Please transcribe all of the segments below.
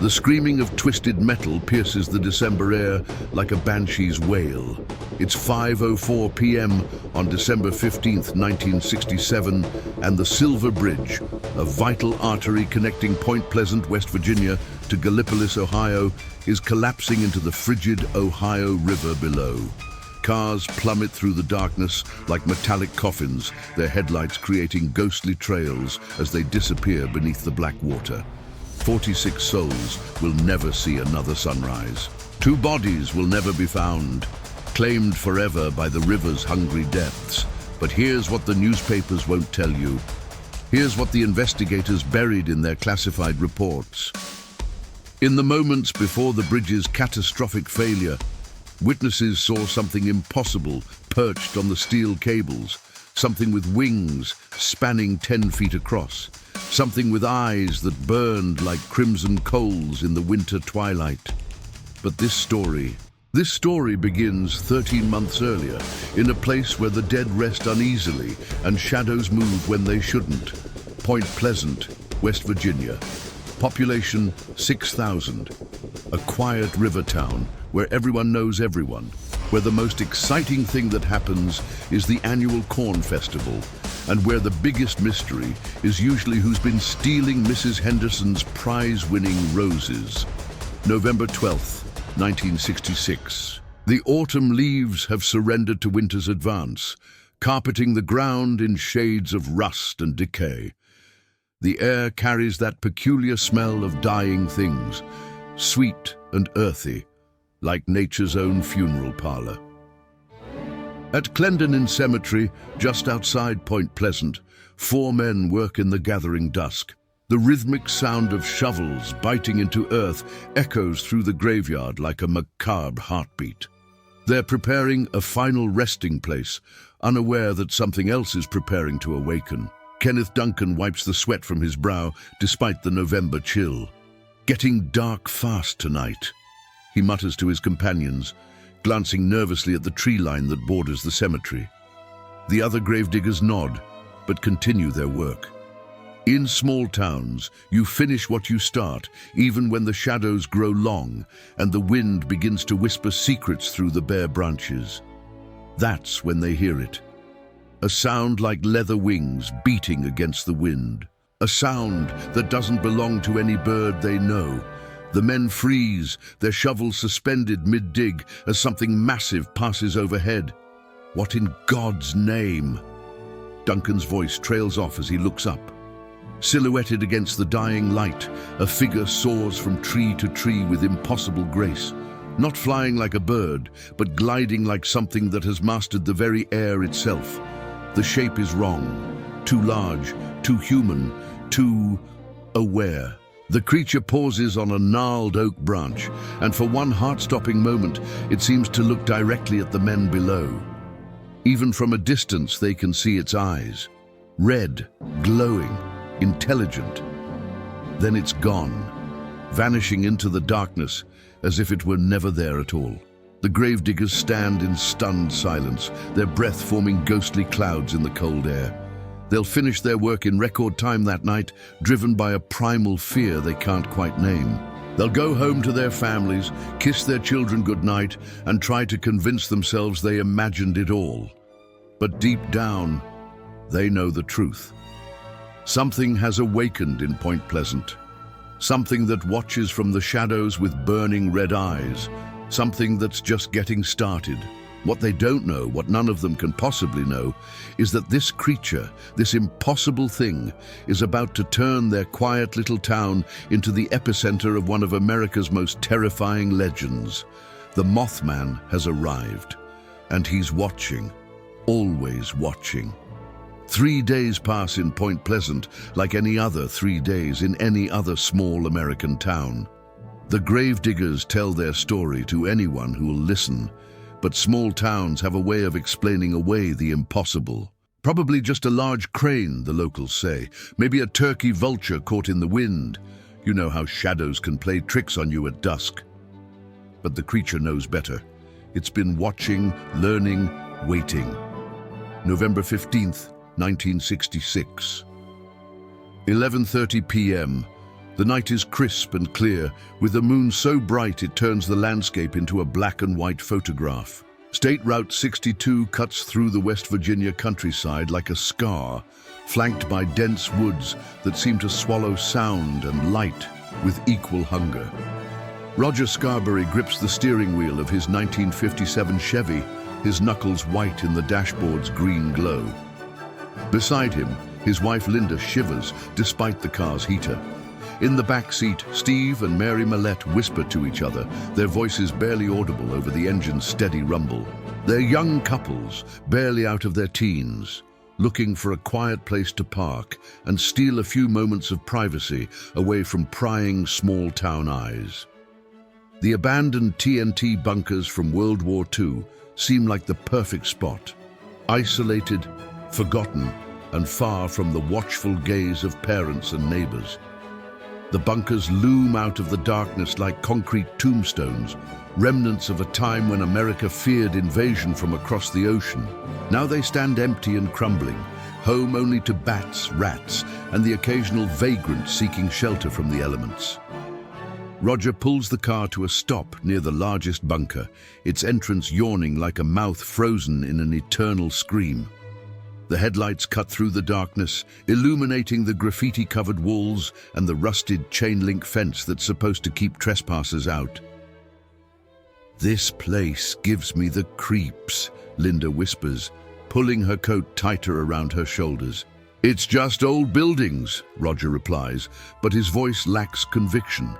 The screaming of twisted metal pierces the December air like a banshee's wail. It's 5:04 p.m. on December 15th, 1967, and the Silver Bridge, a vital artery connecting Point Pleasant, West Virginia, to Gallipolis, Ohio, is collapsing into the frigid Ohio River below. Cars plummet through the darkness like metallic coffins, their headlights creating ghostly trails as they disappear beneath the black water. 46 souls will never see another sunrise. 2 bodies will never be found, claimed forever by the river's hungry depths. But here's what the newspapers won't tell you. Here's what the investigators buried in their classified reports. In the moments before the bridge's catastrophic failure, witnesses saw something impossible perched on the steel cables, something with wings spanning 10 feet across, something with eyes that burned like crimson coals in the winter twilight. But this story begins 13 months earlier, in a place where the dead rest uneasily and shadows move when they shouldn't. Point Pleasant, West Virginia. Population 6,000. A quiet river town where everyone knows everyone, where the most exciting thing that happens is the annual corn festival, and where the biggest mystery is usually who's been stealing Mrs. Henderson's prize-winning roses. November 12th, 1966. The autumn leaves have surrendered to winter's advance, carpeting the ground in shades of rust and decay. The air carries that peculiar smell of dying things, sweet and earthy, like nature's own funeral parlor. At Clendenin Cemetery, just outside Point Pleasant, 4 men work in the gathering dusk. The rhythmic sound of shovels biting into earth echoes through the graveyard like a macabre heartbeat. They're preparing a final resting place, unaware that something else is preparing to awaken. Kenneth Duncan wipes the sweat from his brow despite the November chill. "Getting dark fast tonight," he mutters to his companions, glancing nervously at the tree line that borders the cemetery. The other gravediggers nod, but continue their work. In small towns, you finish what you start, even when the shadows grow long and the wind begins to whisper secrets through the bare branches. That's when they hear it. A sound like leather wings beating against the wind. A sound that doesn't belong to any bird they know. The men freeze, their shovels suspended mid-dig as something massive passes overhead. What in God's name? Duncan's voice trails off as he looks up. Silhouetted against the dying light, a figure soars from tree to tree with impossible grace. Not flying like a bird, but gliding like something that has mastered the very air itself. The shape is wrong, too large, too human, too aware. The creature pauses on a gnarled oak branch, and for one heart-stopping moment, it seems to look directly at the men below. Even from a distance, they can see its eyes. Red, glowing, intelligent. Then it's gone, vanishing into the darkness as if it were never there at all. The gravediggers stand in stunned silence, their breath forming ghostly clouds in the cold air. They'll finish their work in record time that night, driven by a primal fear they can't quite name. They'll go home to their families, kiss their children goodnight, and try to convince themselves they imagined it all. But deep down, they know the truth. Something has awakened in Point Pleasant. Something that watches from the shadows with burning red eyes. Something that's just getting started. What they don't know, what none of them can possibly know, is that this creature, this impossible thing, is about to turn their quiet little town into the epicenter of one of America's most terrifying legends. The Mothman has arrived, and he's watching, always watching. 3 days pass in Point Pleasant like any other 3 days in any other small American town. The gravediggers tell their story to anyone who will listen, but small towns have a way of explaining away the impossible. Probably just a large crane, the locals say, maybe a turkey vulture caught in the wind. You know how shadows can play tricks on you at dusk. But the creature knows better. It's been watching, learning, waiting. November 15th, 1966. 11:30 p.m. The night is crisp and clear, with the moon so bright it turns the landscape into a black and white photograph. State Route 62 cuts through the West Virginia countryside like a scar, flanked by dense woods that seem to swallow sound and light with equal hunger. Roger Scarberry grips the steering wheel of his 1957 Chevy, his knuckles white in the dashboard's green glow. Beside him, his wife Linda shivers despite the car's heater. In the back seat, Steve and Mary Millette whisper to each other, their voices barely audible over the engine's steady rumble. They're young couples, barely out of their teens, looking for a quiet place to park and steal a few moments of privacy away from prying small-town eyes. The abandoned TNT bunkers from World War II seem like the perfect spot, isolated, forgotten, and far from the watchful gaze of parents and neighbors. The bunkers loom out of the darkness like concrete tombstones, remnants of a time when America feared invasion from across the ocean. Now they stand empty and crumbling, home only to bats, rats, and the occasional vagrant seeking shelter from the elements. Roger pulls the car to a stop near the largest bunker, its entrance yawning like a mouth frozen in an eternal scream. The headlights cut through the darkness, illuminating the graffiti-covered walls and the rusted chain-link fence that's supposed to keep trespassers out. "This place gives me the creeps," Linda whispers, pulling her coat tighter around her shoulders. "It's just old buildings," Roger replies, but his voice lacks conviction.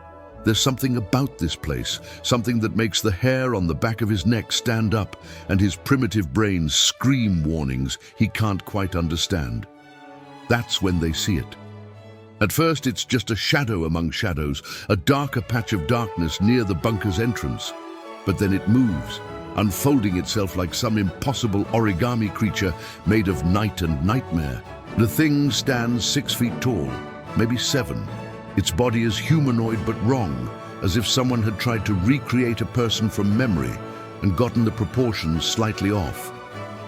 There's something about this place, something that makes the hair on the back of his neck stand up and his primitive brain scream warnings he can't quite understand. That's when they see it. At first, it's just a shadow among shadows, a darker patch of darkness near the bunker's entrance. But then it moves, unfolding itself like some impossible origami creature made of night and nightmare. The thing stands 6 feet tall, maybe 7. Its body is humanoid but wrong, as if someone had tried to recreate a person from memory and gotten the proportions slightly off.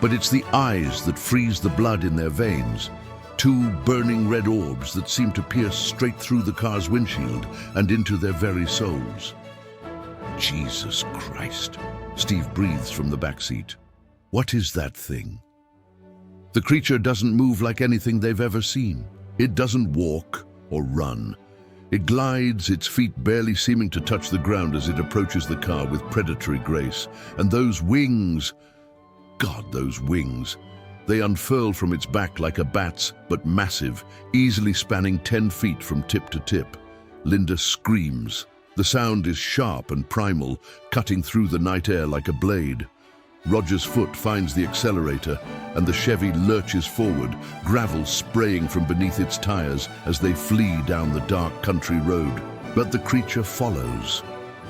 But it's the eyes that freeze the blood in their veins, 2 burning red orbs that seem to pierce straight through the car's windshield and into their very souls. "Jesus Christ," Steve breathes from the back seat. "What is that thing?" The creature doesn't move like anything they've ever seen. It doesn't walk or run. It glides, its feet barely seeming to touch the ground as it approaches the car with predatory grace. And those wings, God, those wings. They unfurl from its back like a bat's, but massive, easily spanning 10 feet from tip to tip. Linda screams. The sound is sharp and primal, cutting through the night air like a blade. Roger's foot finds the accelerator, and the Chevy lurches forward, gravel spraying from beneath its tires as they flee down the dark country road. But the creature follows.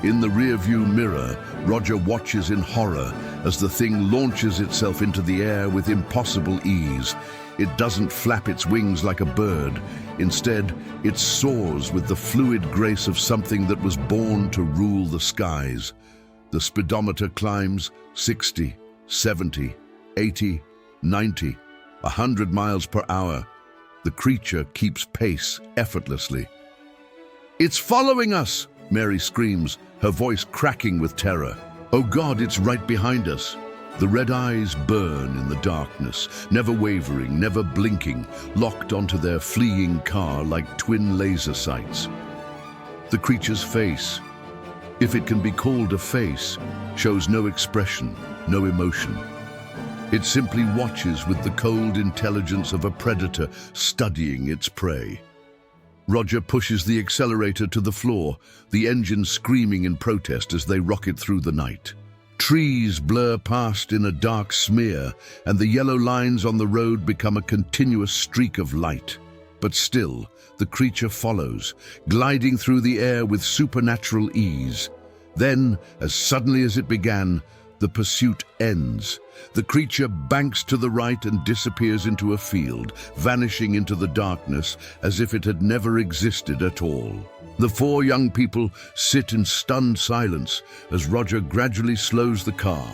In the rearview mirror, Roger watches in horror as the thing launches itself into the air with impossible ease. It doesn't flap its wings like a bird. Instead, it soars with the fluid grace of something that was born to rule the skies. The speedometer climbs 60, 70, 80, 90, 100 miles per hour. The creature keeps pace effortlessly. "It's following us!" Mary screams, her voice cracking with terror. "Oh God, it's right behind us!" The red eyes burn in the darkness, never wavering, never blinking, locked onto their fleeing car like twin laser sights. The creature's face, if it can be called a face, shows no expression, no emotion. It simply watches with the cold intelligence of a predator studying its prey. Roger pushes the accelerator to the floor, the engine screaming in protest as they rocket through the night. Trees blur past in a dark smear, and the yellow lines on the road become a continuous streak of light. But still, the creature follows, gliding through the air with supernatural ease. Then, as suddenly as it began, the pursuit ends. The creature banks to the right and disappears into a field, vanishing into the darkness as if it had never existed at all. The 4 young people sit in stunned silence as Roger gradually slows the car,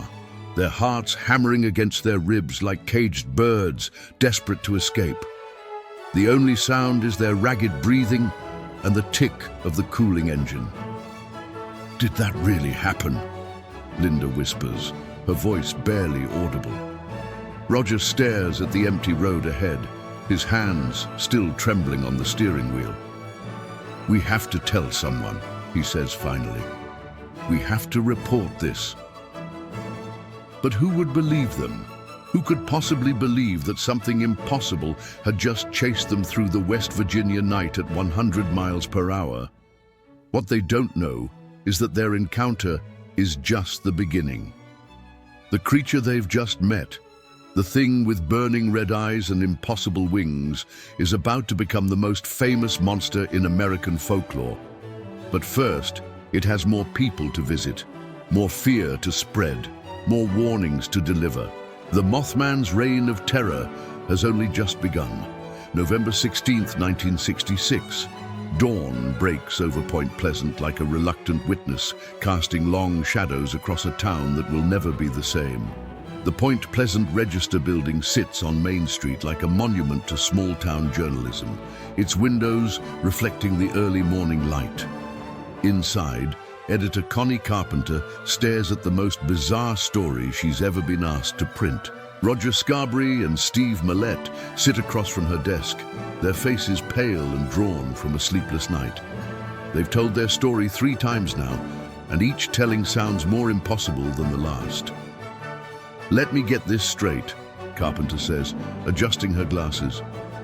their hearts hammering against their ribs like caged birds, desperate to escape. The only sound is their ragged breathing and the tick of the cooling engine. "Did that really happen?" Linda whispers, her voice barely audible. Roger stares at the empty road ahead, his hands still trembling on the steering wheel. "We have to tell someone," he says finally. "We have to report this." But who would believe them? Who could possibly believe that something impossible had just chased them through the West Virginia night at 100 miles per hour? What they don't know is that their encounter is just the beginning. The creature they've just met, the thing with burning red eyes and impossible wings, is about to become the most famous monster in American folklore. But first, it has more people to visit, more fear to spread, more warnings to deliver. The Mothman's reign of terror has only just begun. November 16th, 1966. Dawn breaks over Point Pleasant like a reluctant witness, casting long shadows across a town that will never be the same. The Point Pleasant Register building sits on Main Street like a monument to small-town journalism, its windows reflecting the early morning light. Inside, editor Connie Carpenter stares at the most bizarre story she's ever been asked to print. Roger Scarborough and Steve Millett sit across from her desk, their faces pale and drawn from a sleepless night. They've told their story 3 times now, and each telling sounds more impossible than the last. "Let me get this straight," Carpenter says, adjusting her glasses.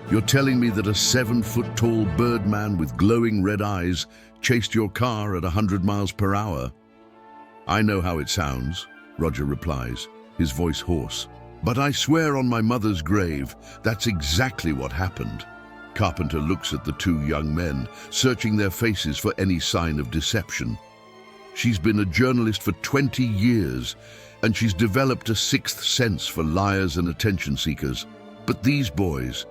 "You're telling me that a 7-foot-tall birdman with glowing red eyes chased your car at 100 miles per hour? "I know how it sounds," Roger replies, his voice hoarse. "But I swear on my mother's grave, that's exactly what happened." Carpenter looks at the 2 young men, searching their faces for any sign of deception. She's been a journalist for 20 years, and she's developed a 6th sense for liars and attention seekers. But these boys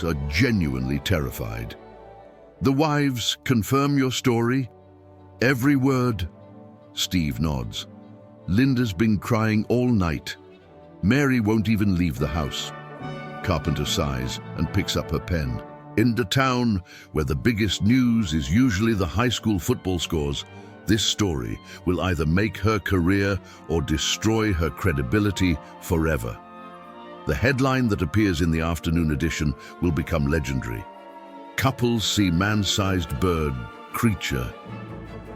are genuinely terrified. "The wives confirm your story?" "Every word." Steve nods. "Linda's been crying all night. Mary won't even leave the house." Carpenter sighs and picks up her pen. In the town, where the biggest news is usually the high school football scores, this story will either make her career or destroy her credibility forever. The headline that appears in the afternoon edition will become legendary. "Couples see man-sized bird, creature,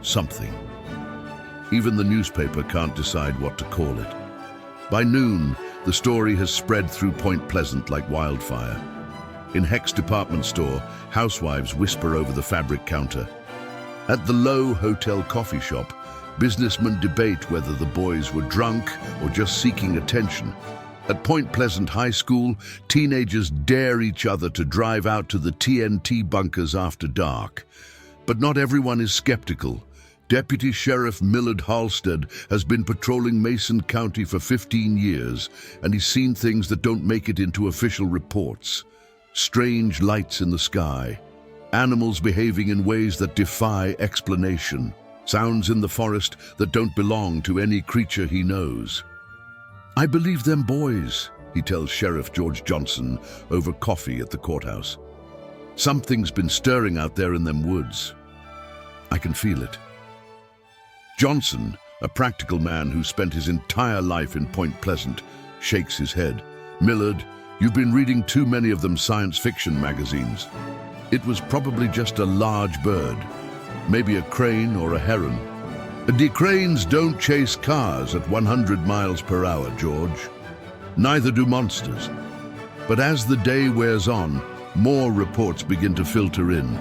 something." Even the newspaper can't decide what to call it. By noon, the story has spread through Point Pleasant like wildfire. In Heck's department store, housewives whisper over the fabric counter. At the Low Hotel coffee shop, businessmen debate whether the boys were drunk or just seeking attention. At Point Pleasant High School, teenagers dare each other to drive out to the TNT bunkers after dark. But not everyone is skeptical. Deputy Sheriff Millard Halstead has been patrolling Mason County for 15 years, and he's seen things that don't make it into official reports. Strange lights in the sky, animals behaving in ways that defy explanation, sounds in the forest that don't belong to any creature he knows. "I believe them boys," he tells Sheriff George Johnson over coffee at the courthouse. "Something's been stirring out there in them woods. I can feel it." Johnson, a practical man who spent his entire life in Point Pleasant, shakes his head. "Millard, you've been reading too many of them science fiction magazines. It was probably just a large bird, maybe a crane or a heron." "The cranes don't chase cars at 100 miles per hour, George. Neither do monsters." But as the day wears on, more reports begin to filter in.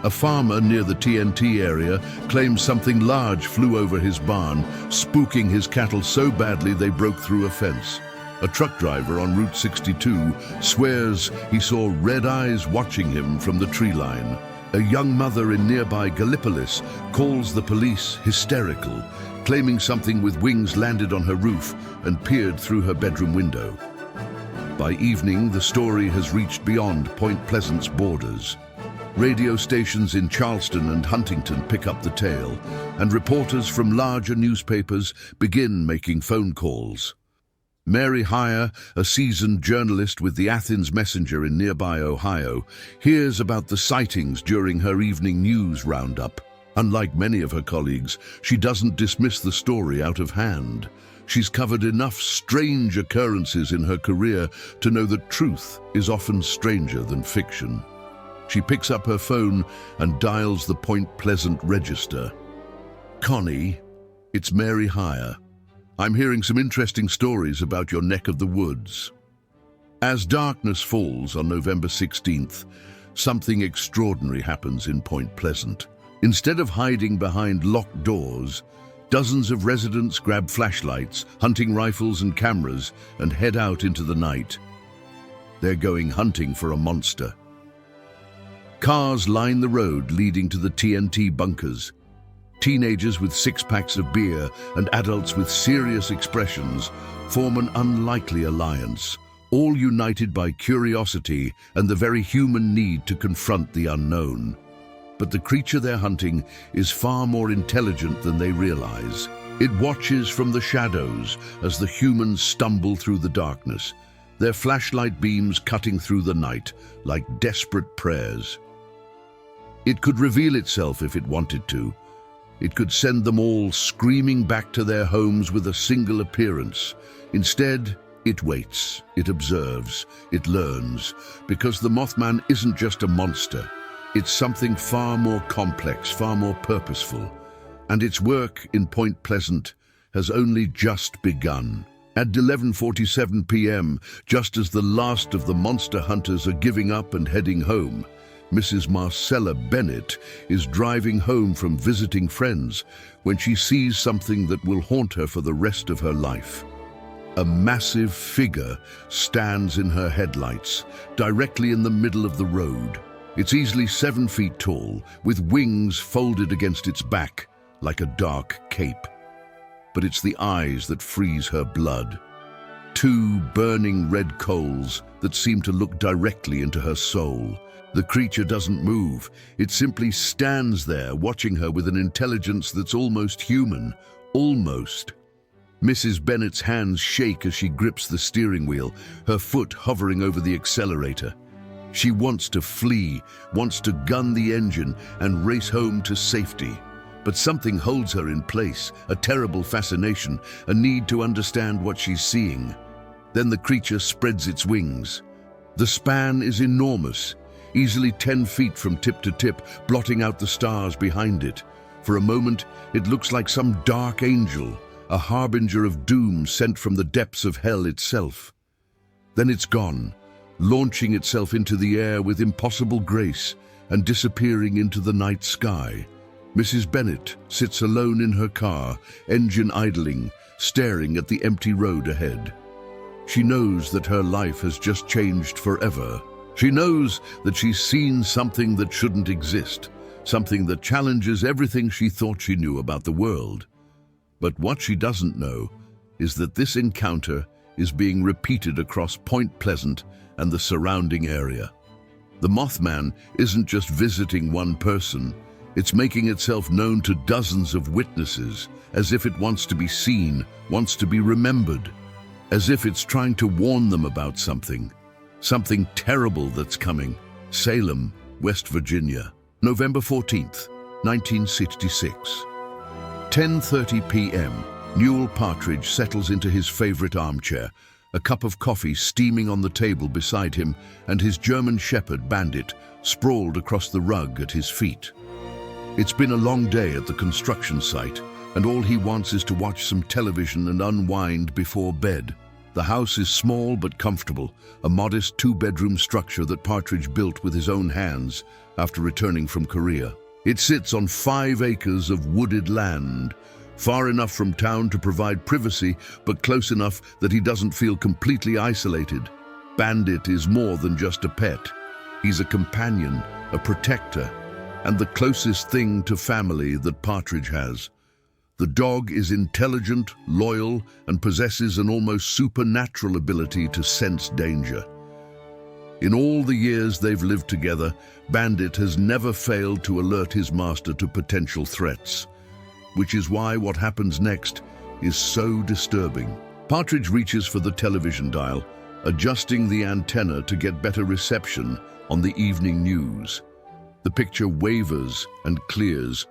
A farmer near the TNT area claims something large flew over his barn, spooking his cattle so badly they broke through a fence. A truck driver on Route 62 swears he saw red eyes watching him from the tree line. A young mother in nearby Gallipolis calls the police hysterical, claiming something with wings landed on her roof and peered through her bedroom window. By evening, the story has reached beyond Point Pleasant's borders. Radio stations in Charleston and Huntington pick up the tale, and reporters from larger newspapers begin making phone calls. Mary Heyer, a seasoned journalist with the Athens Messenger in nearby Ohio, hears about the sightings during her evening news roundup. Unlike many of her colleagues, she doesn't dismiss the story out of hand. She's covered enough strange occurrences in her career to know that truth is often stranger than fiction. She picks up her phone and dials the Point Pleasant register. "Connie, it's Mary Heyer. I'm hearing some interesting stories about your neck of the woods." As darkness falls on November 16th, something extraordinary happens in Point Pleasant. Instead of hiding behind locked doors, dozens of residents grab flashlights, hunting rifles and cameras, and head out into the night. They're going hunting for a monster. Cars line the road leading to the TNT bunkers. Teenagers with six-packs of beer and adults with serious expressions form an unlikely alliance, all united by curiosity and the very human need to confront the unknown. But the creature they're hunting is far more intelligent than they realize. It watches from the shadows as the humans stumble through the darkness, their flashlight beams cutting through the night like desperate prayers. It could reveal itself if it wanted to. It could send them all screaming back to their homes with a single appearance. Instead, it waits, it observes, it learns, because the Mothman isn't just a monster. It's something far more complex, far more purposeful. And its work in Point Pleasant has only just begun. At 11:47 p.m., just as the last of the monster hunters are giving up and heading home, Mrs. Marcella Bennett is driving home from visiting friends when she sees something that will haunt her for the rest of her life. A massive figure stands in her headlights, directly in the middle of the road. It's easily 7 feet tall, with wings folded against its back like a dark cape. But it's the eyes that freeze her blood. Two burning red coals that seem to look directly into her soul. The creature doesn't move. It simply stands there, watching her with an intelligence that's almost human. Almost. Mrs. Bennett's hands shake as she grips the steering wheel, her foot hovering over the accelerator. She wants to flee, wants to gun the engine and race home to safety. But something holds her in place, a terrible fascination, a need to understand what she's seeing. Then the creature spreads its wings. The span is enormous, easily 10 feet from tip to tip, blotting out the stars behind it. For a moment, it looks like some dark angel, a harbinger of doom sent from the depths of hell itself. Then it's gone, launching itself into the air with impossible grace and disappearing into the night sky. Mrs. Bennett sits alone in her car, engine idling, staring at the empty road ahead. She knows that her life has just changed forever. She knows that she's seen something that shouldn't exist, something that challenges everything she thought she knew about the world. But what she doesn't know is that this encounter is being repeated across Point Pleasant and the surrounding area. The Mothman isn't just visiting one person, it's making itself known to dozens of witnesses, as if it wants to be seen, wants to be remembered, as if it's trying to warn them about something terrible that's coming. Salem, West Virginia, November 14th, 1966. 10:30 p.m. Newell Partridge settles into his favorite armchair, a cup of coffee steaming on the table beside him, and his German Shepherd, Bandit, sprawled across the rug at his feet. It's been a long day at the construction site, and all he wants is to watch some television and unwind before bed. The house is small but comfortable, a modest 2-bedroom structure that Partridge built with his own hands after returning from Korea. It sits on 5 acres of wooded land, far enough from town to provide privacy, but close enough that he doesn't feel completely isolated. Bandit is more than just a pet. He's a companion, a protector, and the closest thing to family that Partridge has. The dog is intelligent, loyal, and possesses an almost supernatural ability to sense danger. In all the years they've lived together, Bandit has never failed to alert his master to potential threats, which is why what happens next is so disturbing. Partridge reaches for the television dial, adjusting the antenna to get better reception on the evening news. The picture wavers and clears,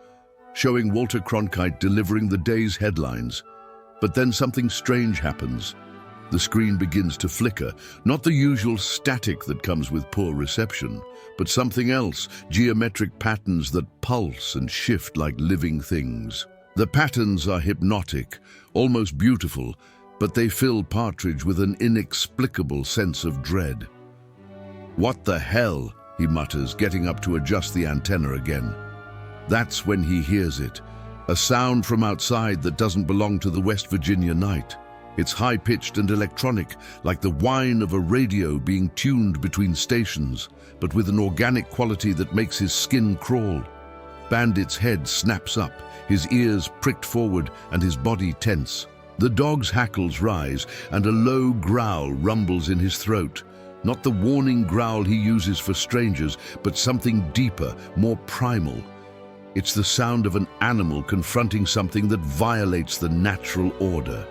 showing Walter Cronkite delivering the day's headlines. But then something strange happens. The screen begins to flicker, not the usual static that comes with poor reception, but something else, geometric patterns that pulse and shift like living things. The patterns are hypnotic, almost beautiful, but they fill Partridge with an inexplicable sense of dread. "What the hell?" he mutters, getting up to adjust the antenna again. That's when he hears it, a sound from outside that doesn't belong to the West Virginia night. It's high-pitched and electronic, like the whine of a radio being tuned between stations, but with an organic quality that makes his skin crawl. Bandit's head snaps up, his ears pricked forward and his body tense. The dog's hackles rise and a low growl rumbles in his throat. Not the warning growl he uses for strangers, but something deeper, more primal. It's the sound of an animal confronting something that violates the natural order.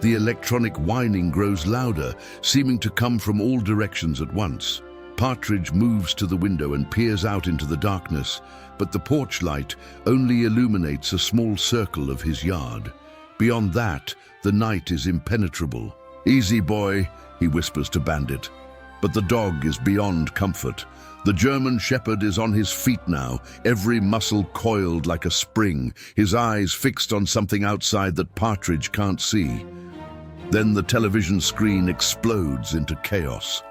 The electronic whining grows louder, seeming to come from all directions at once. Partridge moves to the window and peers out into the darkness, but the porch light only illuminates a small circle of his yard. Beyond that, the night is impenetrable. "Easy, boy," he whispers to Bandit. But the dog is beyond comfort. The German Shepherd is on his feet now, every muscle coiled like a spring, his eyes fixed on something outside that Partridge can't see. Then the television screen explodes into chaos.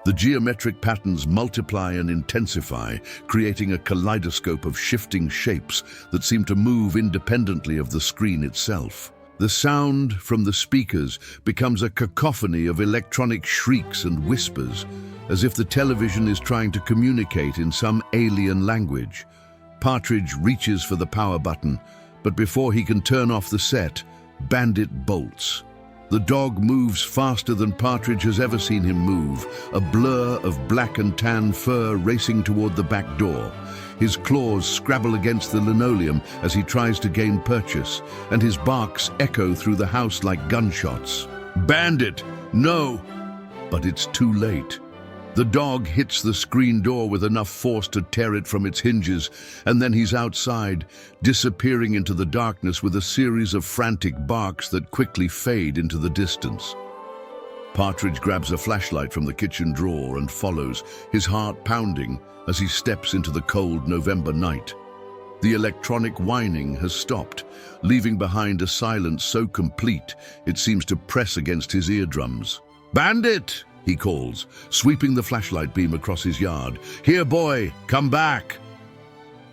The geometric patterns multiply and intensify, creating a kaleidoscope of shifting shapes that seem to move independently of the screen itself. The sound from the speakers becomes a cacophony of electronic shrieks and whispers, as if the television is trying to communicate in some alien language. Partridge reaches for the power button, but before he can turn off the set, Bandit bolts. The dog moves faster than Partridge has ever seen him move, a blur of black and tan fur racing toward the back door. His claws scrabble against the linoleum as he tries to gain purchase, and his barks echo through the house like gunshots. "Bandit, no!" But it's too late. The dog hits the screen door with enough force to tear it from its hinges, and then he's outside, disappearing into the darkness with a series of frantic barks that quickly fade into the distance. Partridge grabs a flashlight from the kitchen drawer and follows, his heart pounding as he steps into the cold November night. The electronic whining has stopped, leaving behind a silence so complete it seems to press against his eardrums. "Bandit!" he calls, sweeping the flashlight beam across his yard. "Here, boy, come back!"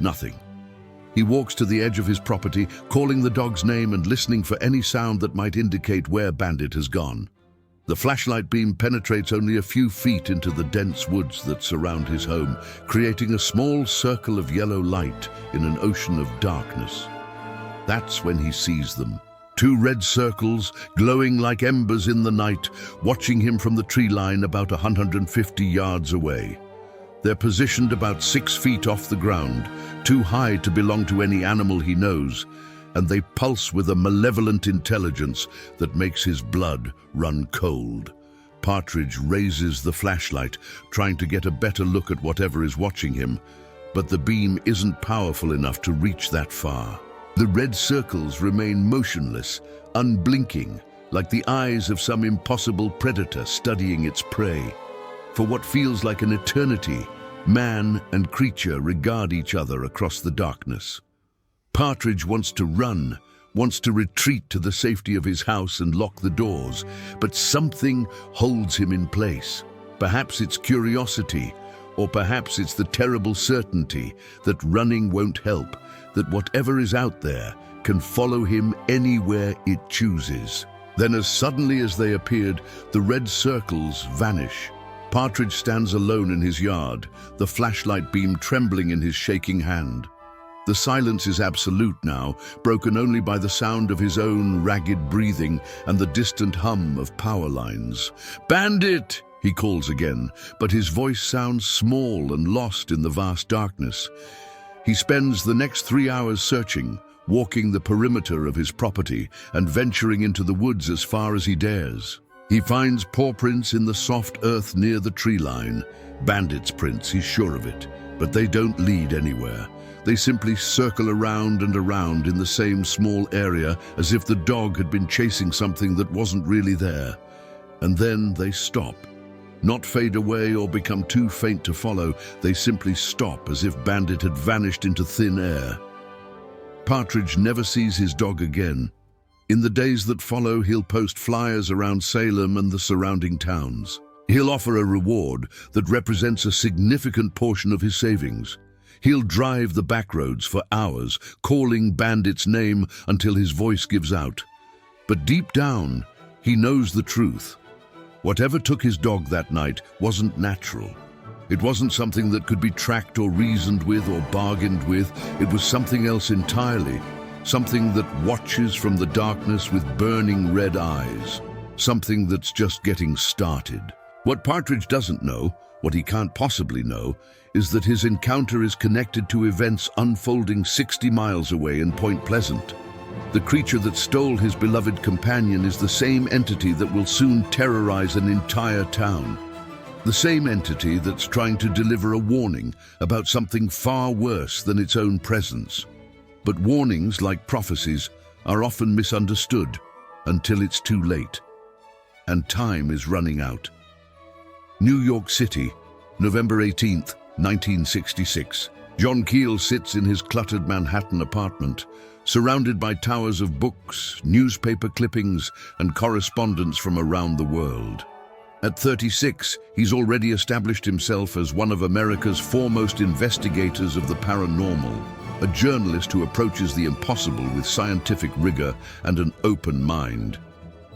Nothing. He walks to the edge of his property, calling the dog's name and listening for any sound that might indicate where Bandit has gone. The flashlight beam penetrates only a few feet into the dense woods that surround his home, creating a small circle of yellow light in an ocean of darkness. That's when he sees them. Two red circles, glowing like embers in the night, watching him from the tree line about 150 yards away. They're positioned about 6 feet off the ground, too high to belong to any animal he knows, and they pulse with a malevolent intelligence that makes his blood run cold. Partridge raises the flashlight, trying to get a better look at whatever is watching him, but the beam isn't powerful enough to reach that far. The red circles remain motionless, unblinking, like the eyes of some impossible predator studying its prey. For what feels like an eternity, man and creature regard each other across the darkness. Partridge wants to run, wants to retreat to the safety of his house and lock the doors, but something holds him in place. Perhaps it's curiosity, or perhaps it's the terrible certainty that running won't help, that whatever is out there can follow him anywhere it chooses. Then as suddenly as they appeared, the red circles vanish. Partridge stands alone in his yard, the flashlight beam trembling in his shaking hand. The silence is absolute now, broken only by the sound of his own ragged breathing and the distant hum of power lines. "Bandit!" he calls again, but his voice sounds small and lost in the vast darkness. He spends the next 3 hours searching, walking the perimeter of his property and venturing into the woods as far as he dares. He finds paw prints in the soft earth near the tree line. Bandits' prints, he's sure of it, but they don't lead anywhere. They simply circle around and around in the same small area as if the dog had been chasing something that wasn't really there. And then they stop. Not fade away or become too faint to follow, they simply stop as if Bandit had vanished into thin air. Partridge never sees his dog again. In the days that follow, he'll post flyers around Salem and the surrounding towns. He'll offer a reward that represents a significant portion of his savings. He'll drive the back roads for hours, calling Bandit's name until his voice gives out. But deep down, he knows the truth. Whatever took his dog that night wasn't natural. It wasn't something that could be tracked or reasoned with or bargained with. It was something else entirely. Something that watches from the darkness with burning red eyes. Something that's just getting started. What Partridge doesn't know, what he can't possibly know, is that his encounter is connected to events unfolding 60 miles away in Point Pleasant. The creature that stole his beloved companion is the same entity that will soon terrorize an entire town. The same entity that's trying to deliver a warning about something far worse than its own presence. But warnings, like prophecies, are often misunderstood until it's too late. And time is running out. New York City, November 18th, 1966. John Keel sits in his cluttered Manhattan apartment, surrounded by towers of books, newspaper clippings, and correspondence from around the world. At 36, he's already established himself as one of America's foremost investigators of the paranormal, a journalist who approaches the impossible with scientific rigor and an open mind.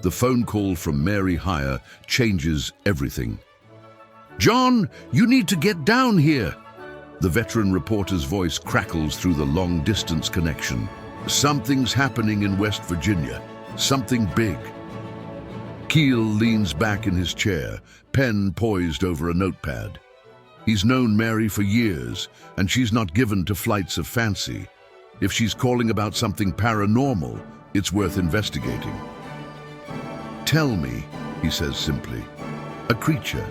The phone call from Mary Heyer changes everything. "John, you need to get down here." The veteran reporter's voice crackles through the long-distance connection. "Something's happening in West Virginia. Something big." Keel leans back in his chair, pen poised over a notepad. He's known Mary for years, and she's not given to flights of fancy. If she's calling about something paranormal, it's worth investigating. "Tell me," he says simply. "A creature."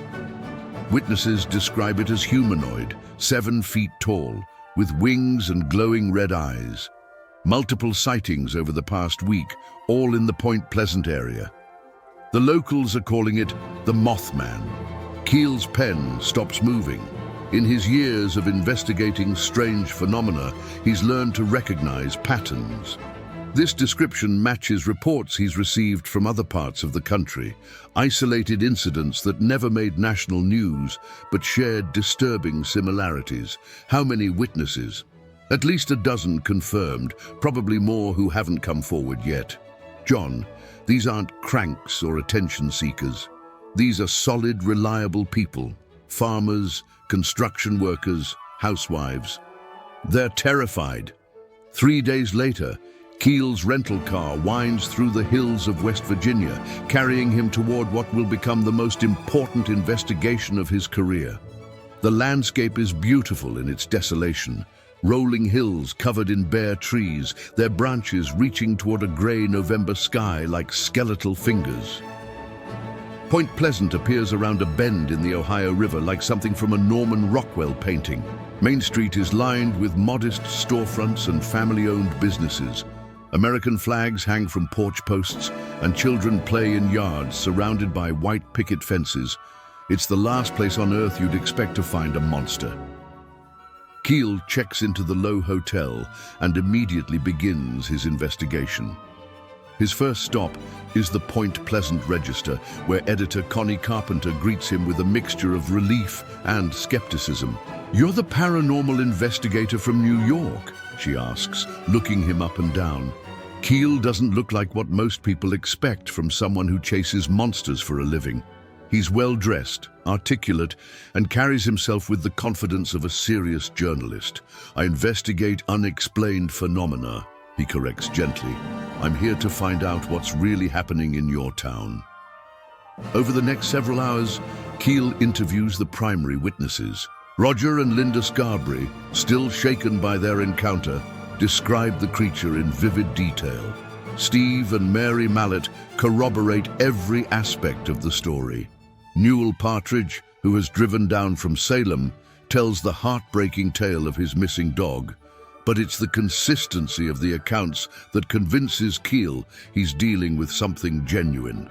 Witnesses describe it as humanoid, 7 feet tall, with wings and glowing red eyes. Multiple sightings over the past week, all in the Point Pleasant area. The locals are calling it the Mothman. Keel's pen stops moving. In his years of investigating strange phenomena, he's learned to recognize patterns. This description matches reports he's received from other parts of the country, isolated incidents that never made national news but shared disturbing similarities. How many witnesses? At least a dozen confirmed, probably more who haven't come forward yet. John, these aren't cranks or attention seekers. These are solid, reliable people. Farmers, construction workers, housewives. They're terrified. 3 days later, Keel's rental car winds through the hills of West Virginia, carrying him toward what will become the most important investigation of his career. The landscape is beautiful in its desolation. Rolling hills covered in bare trees, their branches reaching toward a gray November sky like skeletal fingers. Point Pleasant appears around a bend in the Ohio River like something from a Norman Rockwell painting. Main Street is lined with modest storefronts and family-owned businesses. American flags hang from porch posts, and children play in yards surrounded by white picket fences. It's the last place on earth you'd expect to find a monster. Keel checks into the Low Hotel and immediately begins his investigation. His first stop is the Point Pleasant Register, where editor Connie Carpenter greets him with a mixture of relief and skepticism. "You're the paranormal investigator from New York?" she asks, looking him up and down. Keel doesn't look like what most people expect from someone who chases monsters for a living. He's well-dressed, articulate, and carries himself with the confidence of a serious journalist. "I investigate unexplained phenomena," he corrects gently. "I'm here to find out what's really happening in your town." Over the next several hours, Keel interviews the primary witnesses. Roger and Linda Scarborough, still shaken by their encounter, describe the creature in vivid detail. Steve and Mary Mallet corroborate every aspect of the story. Newell Partridge, who has driven down from Salem, tells the heartbreaking tale of his missing dog, but it's the consistency of the accounts that convinces Keel he's dealing with something genuine.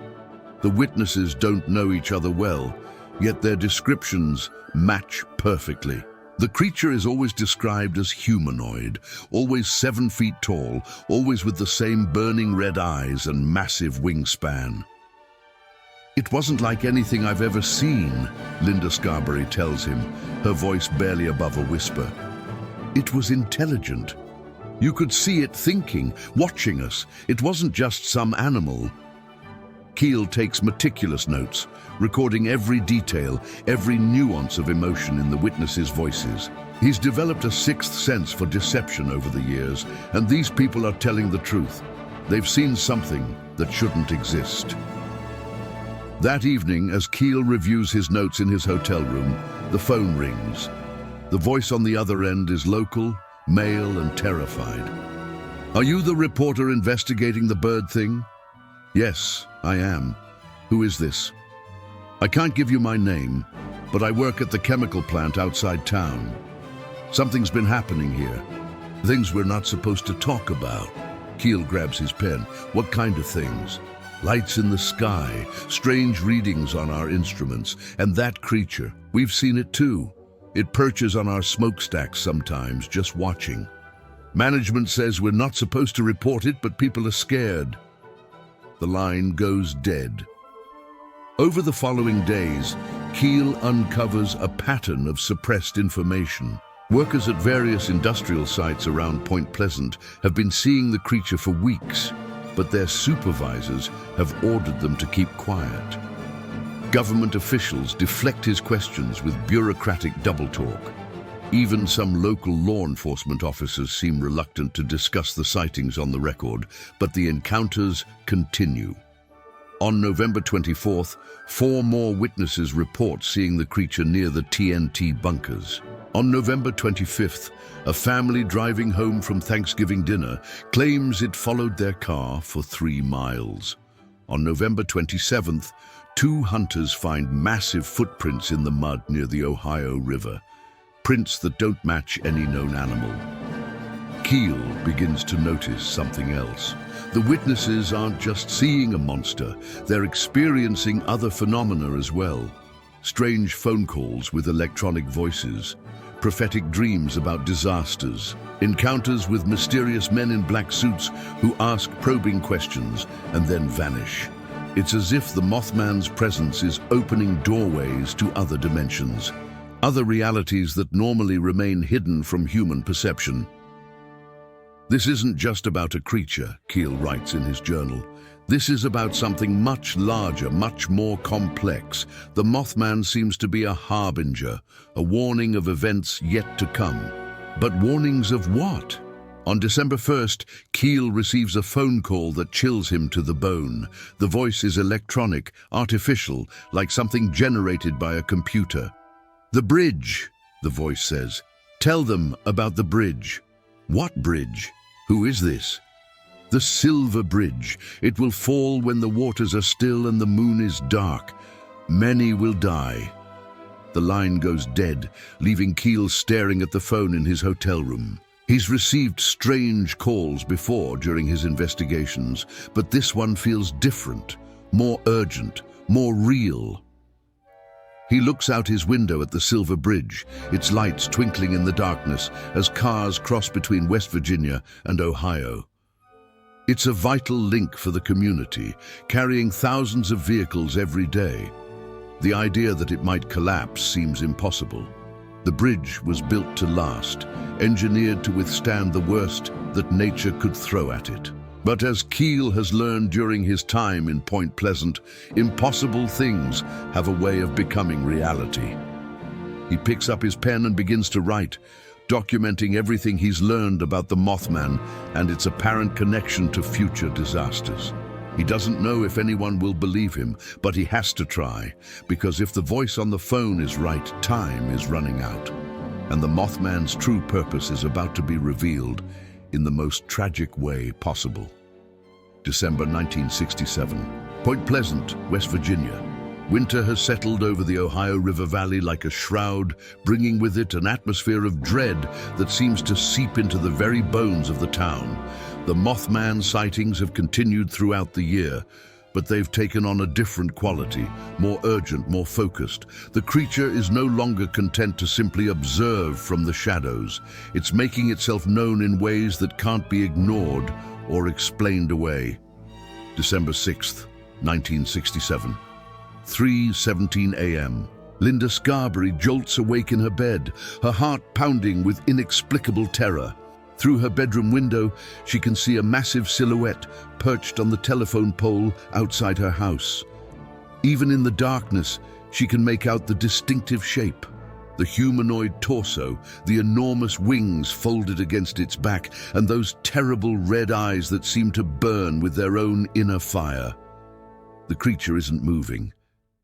The witnesses don't know each other well, yet their descriptions match perfectly. The creature is always described as humanoid, always 7 feet tall, always with the same burning red eyes and massive wingspan. "It wasn't like anything I've ever seen," Linda Scarberry tells him, her voice barely above a whisper. "It was intelligent. You could see it thinking, watching us. It wasn't just some animal." Keel takes meticulous notes, recording every detail, every nuance of emotion in the witnesses' voices. He's developed a sixth sense for deception over the years, and these people are telling the truth. They've seen something that shouldn't exist. That evening, as Keel reviews his notes in his hotel room, the phone rings. The voice on the other end is local, male, and terrified. "Are you the reporter investigating the bird thing?" "Yes, I am. Who is this?" "I can't give you my name, but I work at the chemical plant outside town. Something's been happening here. Things we're not supposed to talk about." Keel grabs his pen. "What kind of things?" "Lights in the sky, strange readings on our instruments, and that creature. We've seen it too. It perches on our smokestacks sometimes, just watching. Management says we're not supposed to report it, but people are scared." The line goes dead. Over the following days, Keel uncovers a pattern of suppressed information. Workers at various industrial sites around Point Pleasant have been seeing the creature for weeks, but their supervisors have ordered them to keep quiet. Government officials deflect his questions with bureaucratic double talk. Even some local law enforcement officers seem reluctant to discuss the sightings on the record, but the encounters continue. On November 24th, 4 more witnesses report seeing the creature near the TNT bunkers. On November 25th, a family driving home from Thanksgiving dinner claims it followed their car for 3 miles. On November 27th, 2 hunters find massive footprints in the mud near the Ohio River, prints that don't match any known animal. Keel begins to notice something else. The witnesses aren't just seeing a monster, they're experiencing other phenomena as well. Strange phone calls with electronic voices, prophetic dreams about disasters, encounters with mysterious men in black suits who ask probing questions and then vanish. It's as if the Mothman's presence is opening doorways to other dimensions, other realities that normally remain hidden from human perception. "This isn't just about a creature," Keel writes in his journal. "This is about something much larger, much more complex. The Mothman seems to be a harbinger, a warning of events yet to come." But warnings of what? On December 1st, Keel receives a phone call that chills him to the bone. The voice is electronic, artificial, like something generated by a computer. "The bridge," the voice says. "Tell them about the bridge." "What bridge? Who is this?" "The Silver Bridge. It will fall when the waters are still and the moon is dark. Many will die." The line goes dead, leaving Keel staring at the phone in his hotel room. He's received strange calls before during his investigations, but this one feels different, more urgent, more real. He looks out his window at the Silver Bridge, its lights twinkling in the darkness as cars cross between West Virginia and Ohio. It's a vital link for the community, carrying thousands of vehicles every day. The idea that it might collapse seems impossible. The bridge was built to last, engineered to withstand the worst that nature could throw at it. But as Keel has learned during his time in Point Pleasant, impossible things have a way of becoming reality. He picks up his pen and begins to write, documenting everything he's learned about the Mothman and its apparent connection to future disasters. He doesn't know if anyone will believe him, but he has to try, because if the voice on the phone is right, time is running out, and the Mothman's true purpose is about to be revealed in the most tragic way possible. December 1967. Point Pleasant, West Virginia. Winter has settled over the Ohio River Valley like a shroud, bringing with it an atmosphere of dread that seems to seep into the very bones of the town. The Mothman sightings have continued throughout the year, but they've taken on a different quality, more urgent, more focused. The creature is no longer content to simply observe from the shadows. It's making itself known in ways that can't be ignored or explained away. December 6th, 1967. 3:17 a.m. Linda Scarberry jolts awake in her bed, her heart pounding with inexplicable terror. Through her bedroom window, she can see a massive silhouette perched on the telephone pole outside her house. Even in the darkness, she can make out the distinctive shape. The humanoid torso, the enormous wings folded against its back, and those terrible red eyes that seem to burn with their own inner fire. The creature isn't moving.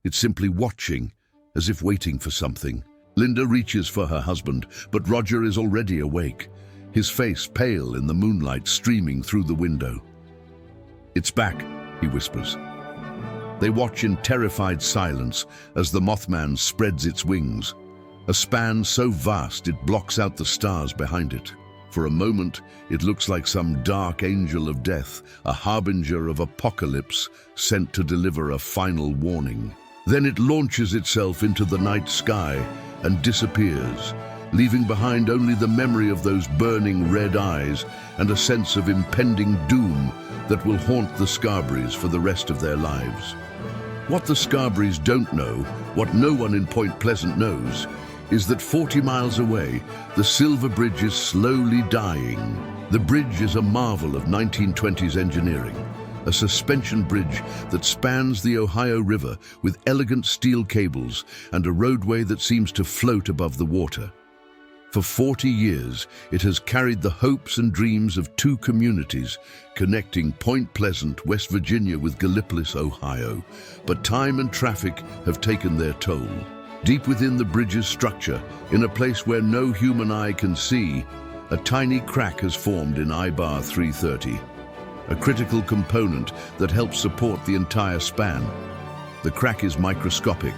It's simply watching, as if waiting for something. Linda reaches for her husband, but Roger is already awake, his face pale in the moonlight streaming through the window. "It's back," he whispers. They watch in terrified silence as the Mothman spreads its wings, a span so vast it blocks out the stars behind it. For a moment, it looks like some dark angel of death, a harbinger of apocalypse sent to deliver a final warning. Then it launches itself into the night sky and disappears, leaving behind only the memory of those burning red eyes and a sense of impending doom that will haunt the Scarberrys for the rest of their lives. What the Scarberrys don't know, what no one in Point Pleasant knows, is that 40 miles away, the Silver Bridge is slowly dying. The bridge is a marvel of 1920s engineering, a suspension bridge that spans the Ohio River with elegant steel cables and a roadway that seems to float above the water. For 40 years, it has carried the hopes and dreams of two communities, connecting Point Pleasant, West Virginia with Gallipolis, Ohio. But time and traffic have taken their toll. Deep within the bridge's structure, in a place where no human eye can see, a tiny crack has formed in I-bar 330, a critical component that helps support the entire span. The crack is microscopic,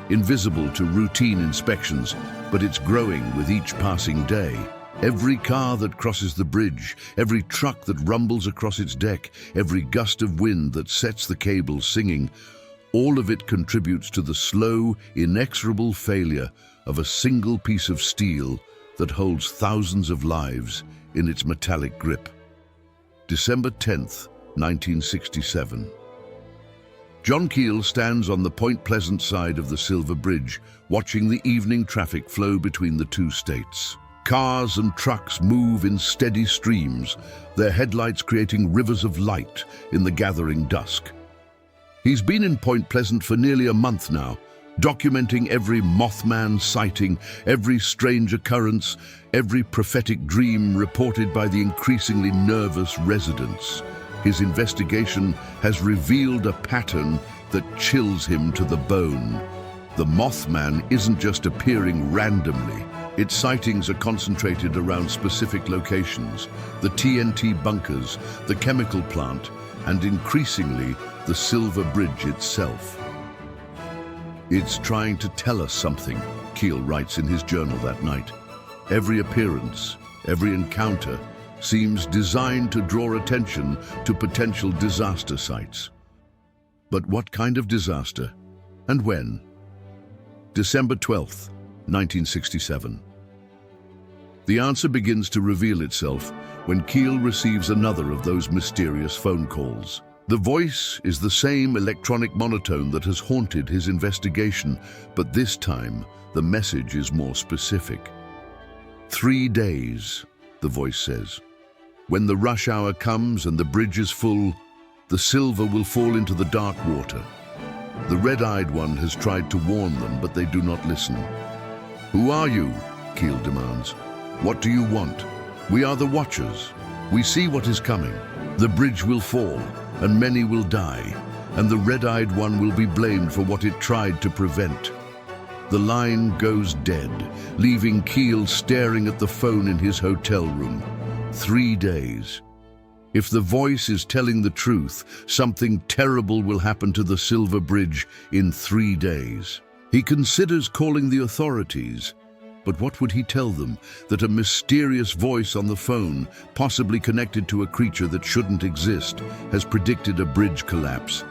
invisible to routine inspections, but it's growing with each passing day. Every car that crosses the bridge, every truck that rumbles across its deck, every gust of wind that sets the cables singing, all of it contributes to the slow, inexorable failure of a single piece of steel that holds thousands of lives in its metallic grip. December 10th, 1967. John Keel stands on the Point Pleasant side of the Silver Bridge, watching the evening traffic flow between the two states. Cars and trucks move in steady streams, their headlights creating rivers of light in the gathering dusk. He's been in Point Pleasant for nearly a month now, documenting every Mothman sighting, every strange occurrence, every prophetic dream reported by the increasingly nervous residents. His investigation has revealed a pattern that chills him to the bone. The Mothman isn't just appearing randomly. Its sightings are concentrated around specific locations: the TNT bunkers, the chemical plant, and increasingly, the Silver Bridge itself. "It's trying to tell us something," Keel writes in his journal that night. "Every appearance, every encounter seems designed to draw attention to potential disaster sites." But what kind of disaster? And when? December 12th, 1967. The answer begins to reveal itself when Keel receives another of those mysterious phone calls. The voice is the same electronic monotone that has haunted his investigation, but this time the message is more specific. 3 days, the voice says. When the rush hour comes and the bridge is full, the silver will fall into the dark water. The red-eyed one has tried to warn them, but they do not listen. "Who are you?" Keel demands. "What do you want? We are the Watchers. We see what is coming. The bridge will fall, and many will die, and the red-eyed one will be blamed for what it tried to prevent." The line goes dead, leaving Keel staring at the phone in his hotel room. 3 days. If the voice is telling the truth, something terrible will happen to the Silver Bridge in 3 days. He considers calling the authorities, but what would he tell them? That a mysterious voice on the phone, possibly connected to a creature that shouldn't exist, has predicted a bridge collapse.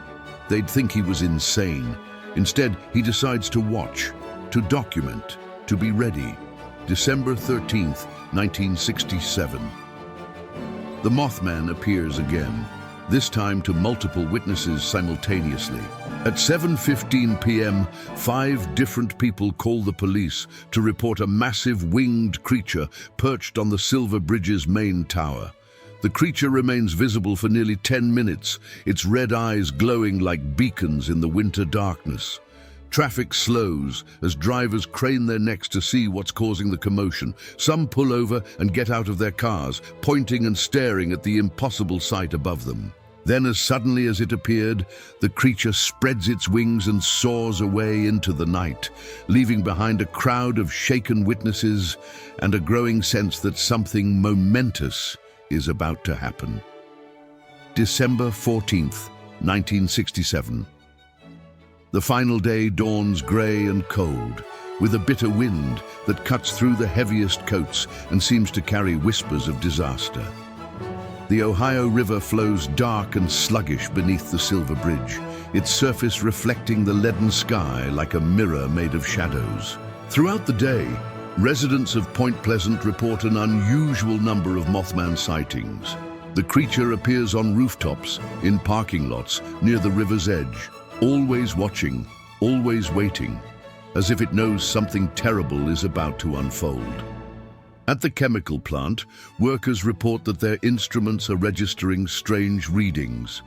They'd think he was insane. Instead, he decides to watch, to document, to be ready. December 13th, 1967. The Mothman appears again, this time to multiple witnesses simultaneously. At 7:15 p.m., 5 different people call the police to report a massive winged creature perched on the Silver Bridge's main tower. The creature remains visible for nearly 10 minutes, its red eyes glowing like beacons in the winter darkness. Traffic slows as drivers crane their necks to see what's causing the commotion. Some pull over and get out of their cars, pointing and staring at the impossible sight above them. Then, as suddenly as it appeared, the creature spreads its wings and soars away into the night, leaving behind a crowd of shaken witnesses and a growing sense that something momentous is about to happen. December 14th, 1967. The final day dawns grey and cold, with a bitter wind that cuts through the heaviest coats and seems to carry whispers of disaster. The Ohio River flows dark and sluggish beneath the Silver Bridge, its surface reflecting the leaden sky like a mirror made of shadows. Throughout the day, residents of Point Pleasant report an unusual number of Mothman sightings. The creature appears on rooftops, in parking lots, near the river's edge, always watching, always waiting, as if it knows something terrible is about to unfold. At the chemical plant, workers report that their instruments are registering strange readings.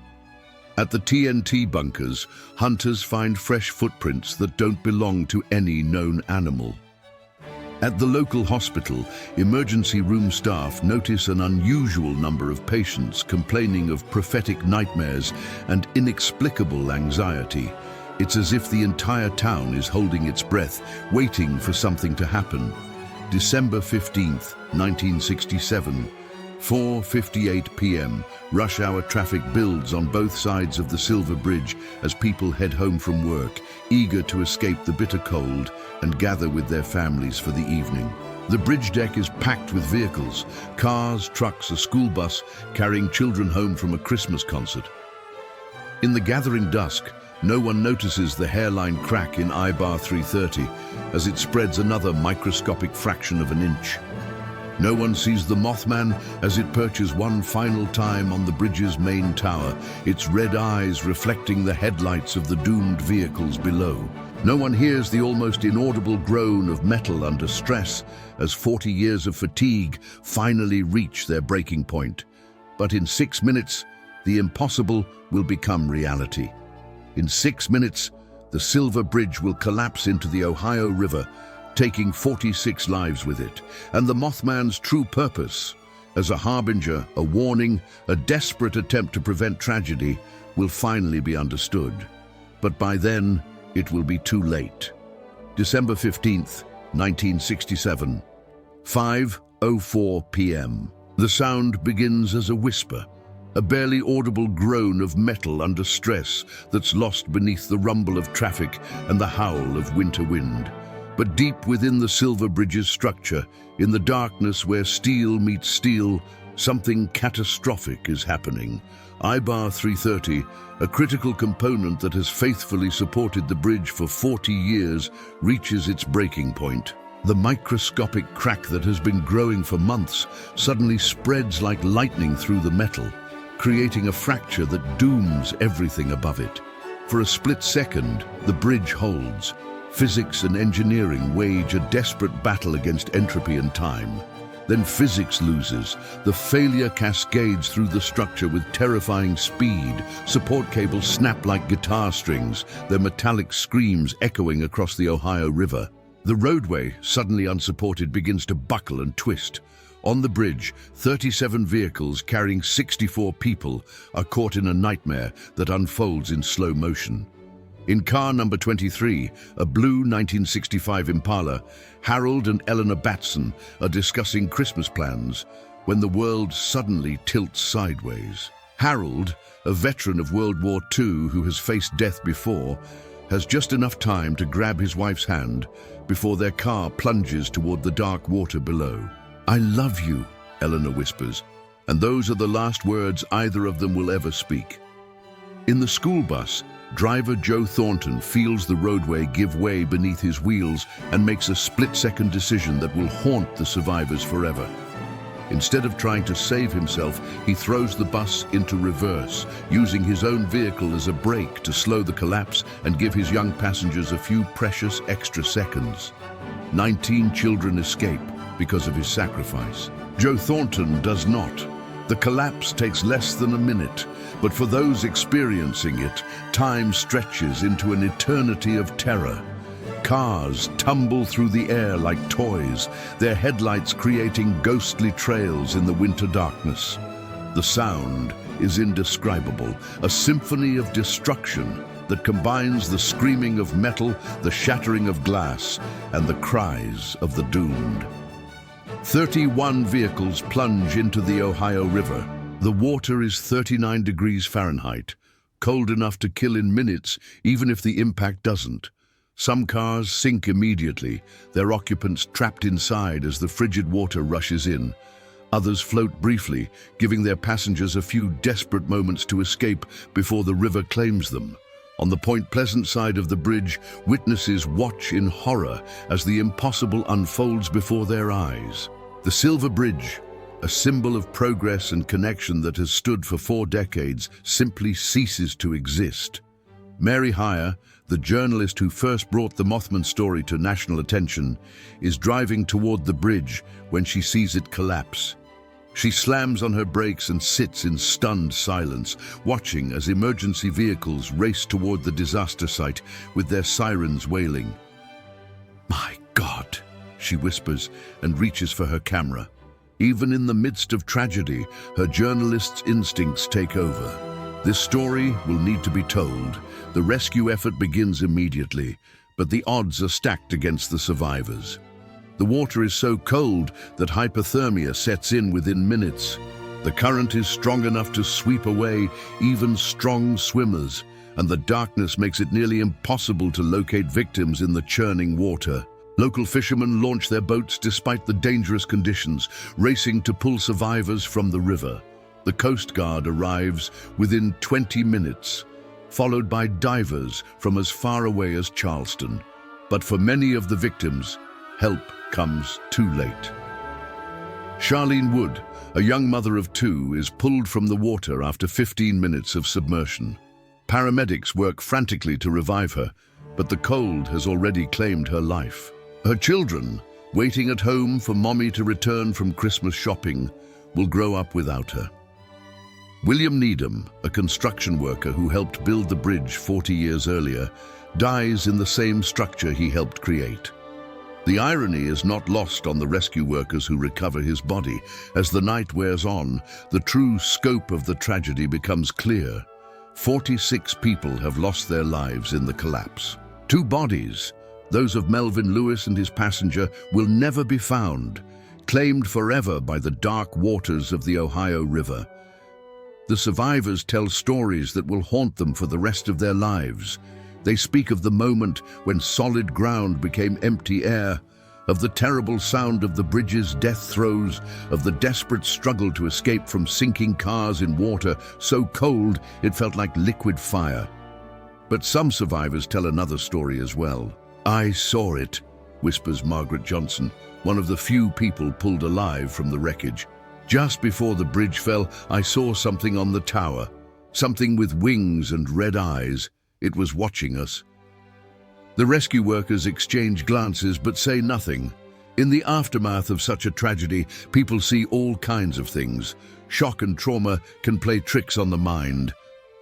At the TNT bunkers, hunters find fresh footprints that don't belong to any known animal. At the local hospital, emergency room staff notice an unusual number of patients complaining of prophetic nightmares and inexplicable anxiety. It's as if the entire town is holding its breath, waiting for something to happen. December 15th, 1967, 4:58 p.m. Rush hour traffic builds on both sides of the Silver Bridge as people head home from work, eager to escape the bitter cold and gather with their families for the evening. The bridge deck is packed with vehicles, cars, trucks, a school bus carrying children home from a Christmas concert. In the gathering dusk, no one notices the hairline crack in I-bar 330 as it spreads another microscopic fraction of an inch. No one sees the Mothman as it perches one final time on the bridge's main tower, its red eyes reflecting the headlights of the doomed vehicles below. No one hears the almost inaudible groan of metal under stress as 40 years of fatigue finally reach their breaking point. But in 6 minutes, the impossible will become reality. In 6 minutes, the Silver Bridge will collapse into the Ohio River, taking 46 lives with it, and the Mothman's true purpose, as a harbinger, a warning, a desperate attempt to prevent tragedy, will finally be understood. But by then, it will be too late. December 15th, 1967, 5:04 p.m. The sound begins as a whisper, a barely audible groan of metal under stress that's lost beneath the rumble of traffic and the howl of winter wind. But deep within the Silver Bridge's structure, in the darkness where steel meets steel, something catastrophic is happening. I-bar 330, a critical component that has faithfully supported the bridge for 40 years, reaches its breaking point. The microscopic crack that has been growing for months suddenly spreads like lightning through the metal, creating a fracture that dooms everything above it. For a split second, the bridge holds. Physics and engineering wage a desperate battle against entropy and time. Then physics loses. The failure cascades through the structure with terrifying speed. Support cables snap like guitar strings, their metallic screams echoing across the Ohio River. The roadway, suddenly unsupported, begins to buckle and twist. On the bridge, 37 vehicles carrying 64 people are caught in a nightmare that unfolds in slow motion. In car number 23, a blue 1965 Impala, Harold and Eleanor Batson are discussing Christmas plans when the world suddenly tilts sideways. Harold, a veteran of World War II who has faced death before, has just enough time to grab his wife's hand before their car plunges toward the dark water below. "I love you," Eleanor whispers, and those are the last words either of them will ever speak. In the school bus, driver Joe Thornton feels the roadway give way beneath his wheels and makes a split-second decision that will haunt the survivors forever. Instead of trying to save himself, he throws the bus into reverse, using his own vehicle as a brake to slow the collapse and give his young passengers a few precious extra seconds. 19 children escape because of his sacrifice. Joe Thornton does not. The collapse takes less than a minute, but for those experiencing it, time stretches into an eternity of terror. Cars tumble through the air like toys, their headlights creating ghostly trails in the winter darkness. The sound is indescribable, a symphony of destruction that combines the screaming of metal, the shattering of glass, and the cries of the doomed. 31 vehicles plunge into the Ohio River. The water is 39 degrees Fahrenheit, cold enough to kill in minutes, even if the impact doesn't. Some cars sink immediately, their occupants trapped inside as the frigid water rushes in. Others float briefly, giving their passengers a few desperate moments to escape before the river claims them. On the Point Pleasant side of the bridge, witnesses watch in horror as the impossible unfolds before their eyes. The Silver Bridge, a symbol of progress and connection that has stood for 4 decades, simply ceases to exist. Mary Heyer, the journalist who first brought the Mothman story to national attention, is driving toward the bridge when she sees it collapse. She slams on her brakes and sits in stunned silence, watching as emergency vehicles race toward the disaster site with their sirens wailing. "My God," she whispers and reaches for her camera. Even in the midst of tragedy, her journalist's instincts take over. This story will need to be told. The rescue effort begins immediately, but the odds are stacked against the survivors. The water is so cold that hypothermia sets in within minutes. The current is strong enough to sweep away even strong swimmers, and the darkness makes it nearly impossible to locate victims in the churning water. Local fishermen launch their boats despite the dangerous conditions, racing to pull survivors from the river. The Coast Guard arrives within 20 minutes, followed by divers from as far away as Charleston. But for many of the victims, help comes too late. Charlene Wood, a young mother of 2, is pulled from the water after 15 minutes of submersion. Paramedics work frantically to revive her, but the cold has already claimed her life. Her children, waiting at home for mommy to return from Christmas shopping, will grow up without her. William Needham, a construction worker who helped build the bridge 40 years earlier, dies in the same structure he helped create. The irony is not lost on the rescue workers who recover his body. As the night wears on, the true scope of the tragedy becomes clear. 46 people have lost their lives in the collapse. 2 bodies, those of Melvin Lewis and his passenger, will never be found, claimed forever by the dark waters of the Ohio River. The survivors tell stories that will haunt them for the rest of their lives. They speak of the moment when solid ground became empty air, of the terrible sound of the bridge's death throes, of the desperate struggle to escape from sinking cars in water so cold it felt like liquid fire. But some survivors tell another story as well. "I saw it," whispers Margaret Johnson, one of the few people pulled alive from the wreckage. "Just before the bridge fell, I saw something on the tower, something with wings and red eyes. It was watching us." The rescue workers exchange glances but say nothing. In the aftermath of such a tragedy, people see all kinds of things. Shock and trauma can play tricks on the mind.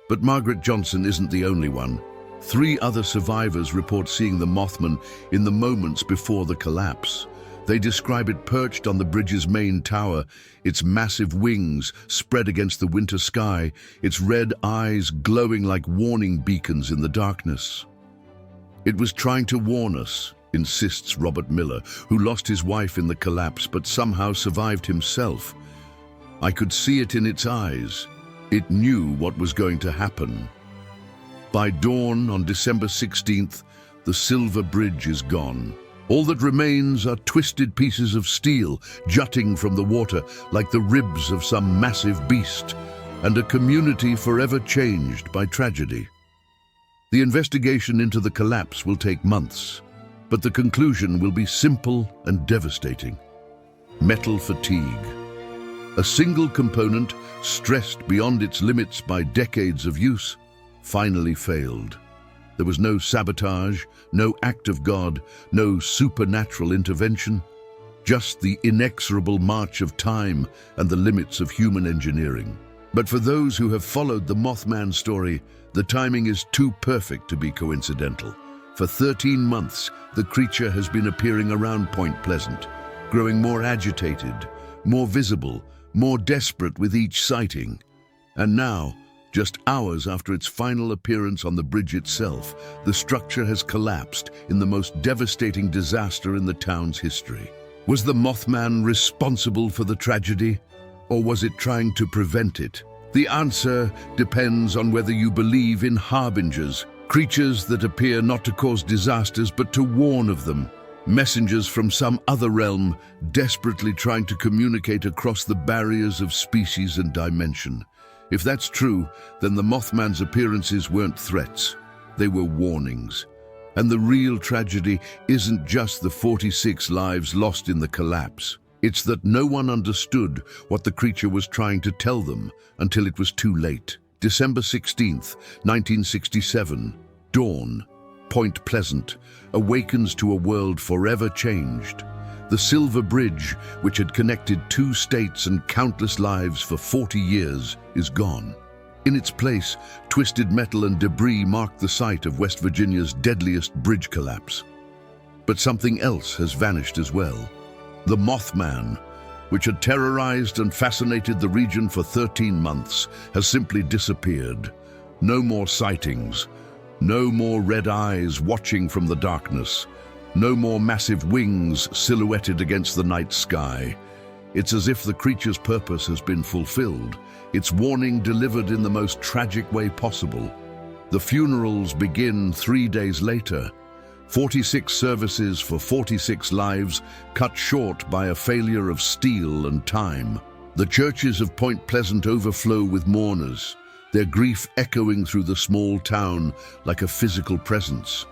But Margaret Johnson isn't the only one. 3 other survivors report seeing the Mothman in the moments before the collapse. They describe it perched on the bridge's main tower, its massive wings spread against the winter sky, its red eyes glowing like warning beacons in the darkness. "It was trying to warn us," insists Robert Miller, who lost his wife in the collapse but somehow survived himself. I could see it in its eyes. It knew what was going to happen. By dawn on December 16th, the Silver Bridge is gone. All that remains are twisted pieces of steel jutting from the water like the ribs of some massive beast, and a community forever changed by tragedy. The investigation into the collapse will take months, but the conclusion will be simple and devastating. Metal fatigue. A single component, stressed beyond its limits by decades of use, finally failed. There was no sabotage, no act of God, no supernatural intervention, just the inexorable march of time and the limits of human engineering. But for those who have followed the Mothman story, the timing is too perfect to be coincidental. For 13 months, the creature has been appearing around Point Pleasant, growing more agitated, more visible, more desperate with each sighting. And now, just hours after its final appearance on the bridge itself, the structure has collapsed in the most devastating disaster in the town's history. Was the Mothman responsible for the tragedy, or was it trying to prevent it? The answer depends on whether you believe in harbingers, creatures that appear not to cause disasters but to warn of them. Messengers from some other realm desperately trying to communicate across the barriers of species and dimension. If that's true, then the Mothman's appearances weren't threats, they were warnings. And the real tragedy isn't just the 46 lives lost in the collapse. It's that no one understood what the creature was trying to tell them until it was too late. December 16th, 1967, dawn. Point Pleasant awakens to a world forever changed. The Silver Bridge, which had connected 2 states and countless lives for 40 years, is gone. In its place, twisted metal and debris mark the site of West Virginia's deadliest bridge collapse. But something else has vanished as well. The Mothman, which had terrorized and fascinated the region for 13 months, has simply disappeared. No more sightings. No more red eyes watching from the darkness. No more massive wings silhouetted against the night sky. It's as if the creature's purpose has been fulfilled, its warning delivered in the most tragic way possible. The funerals begin 3 days later. 46 services for 46 lives, cut short by a failure of steel and time. The churches of Point Pleasant overflow with mourners, their grief echoing through the small town like a physical presence.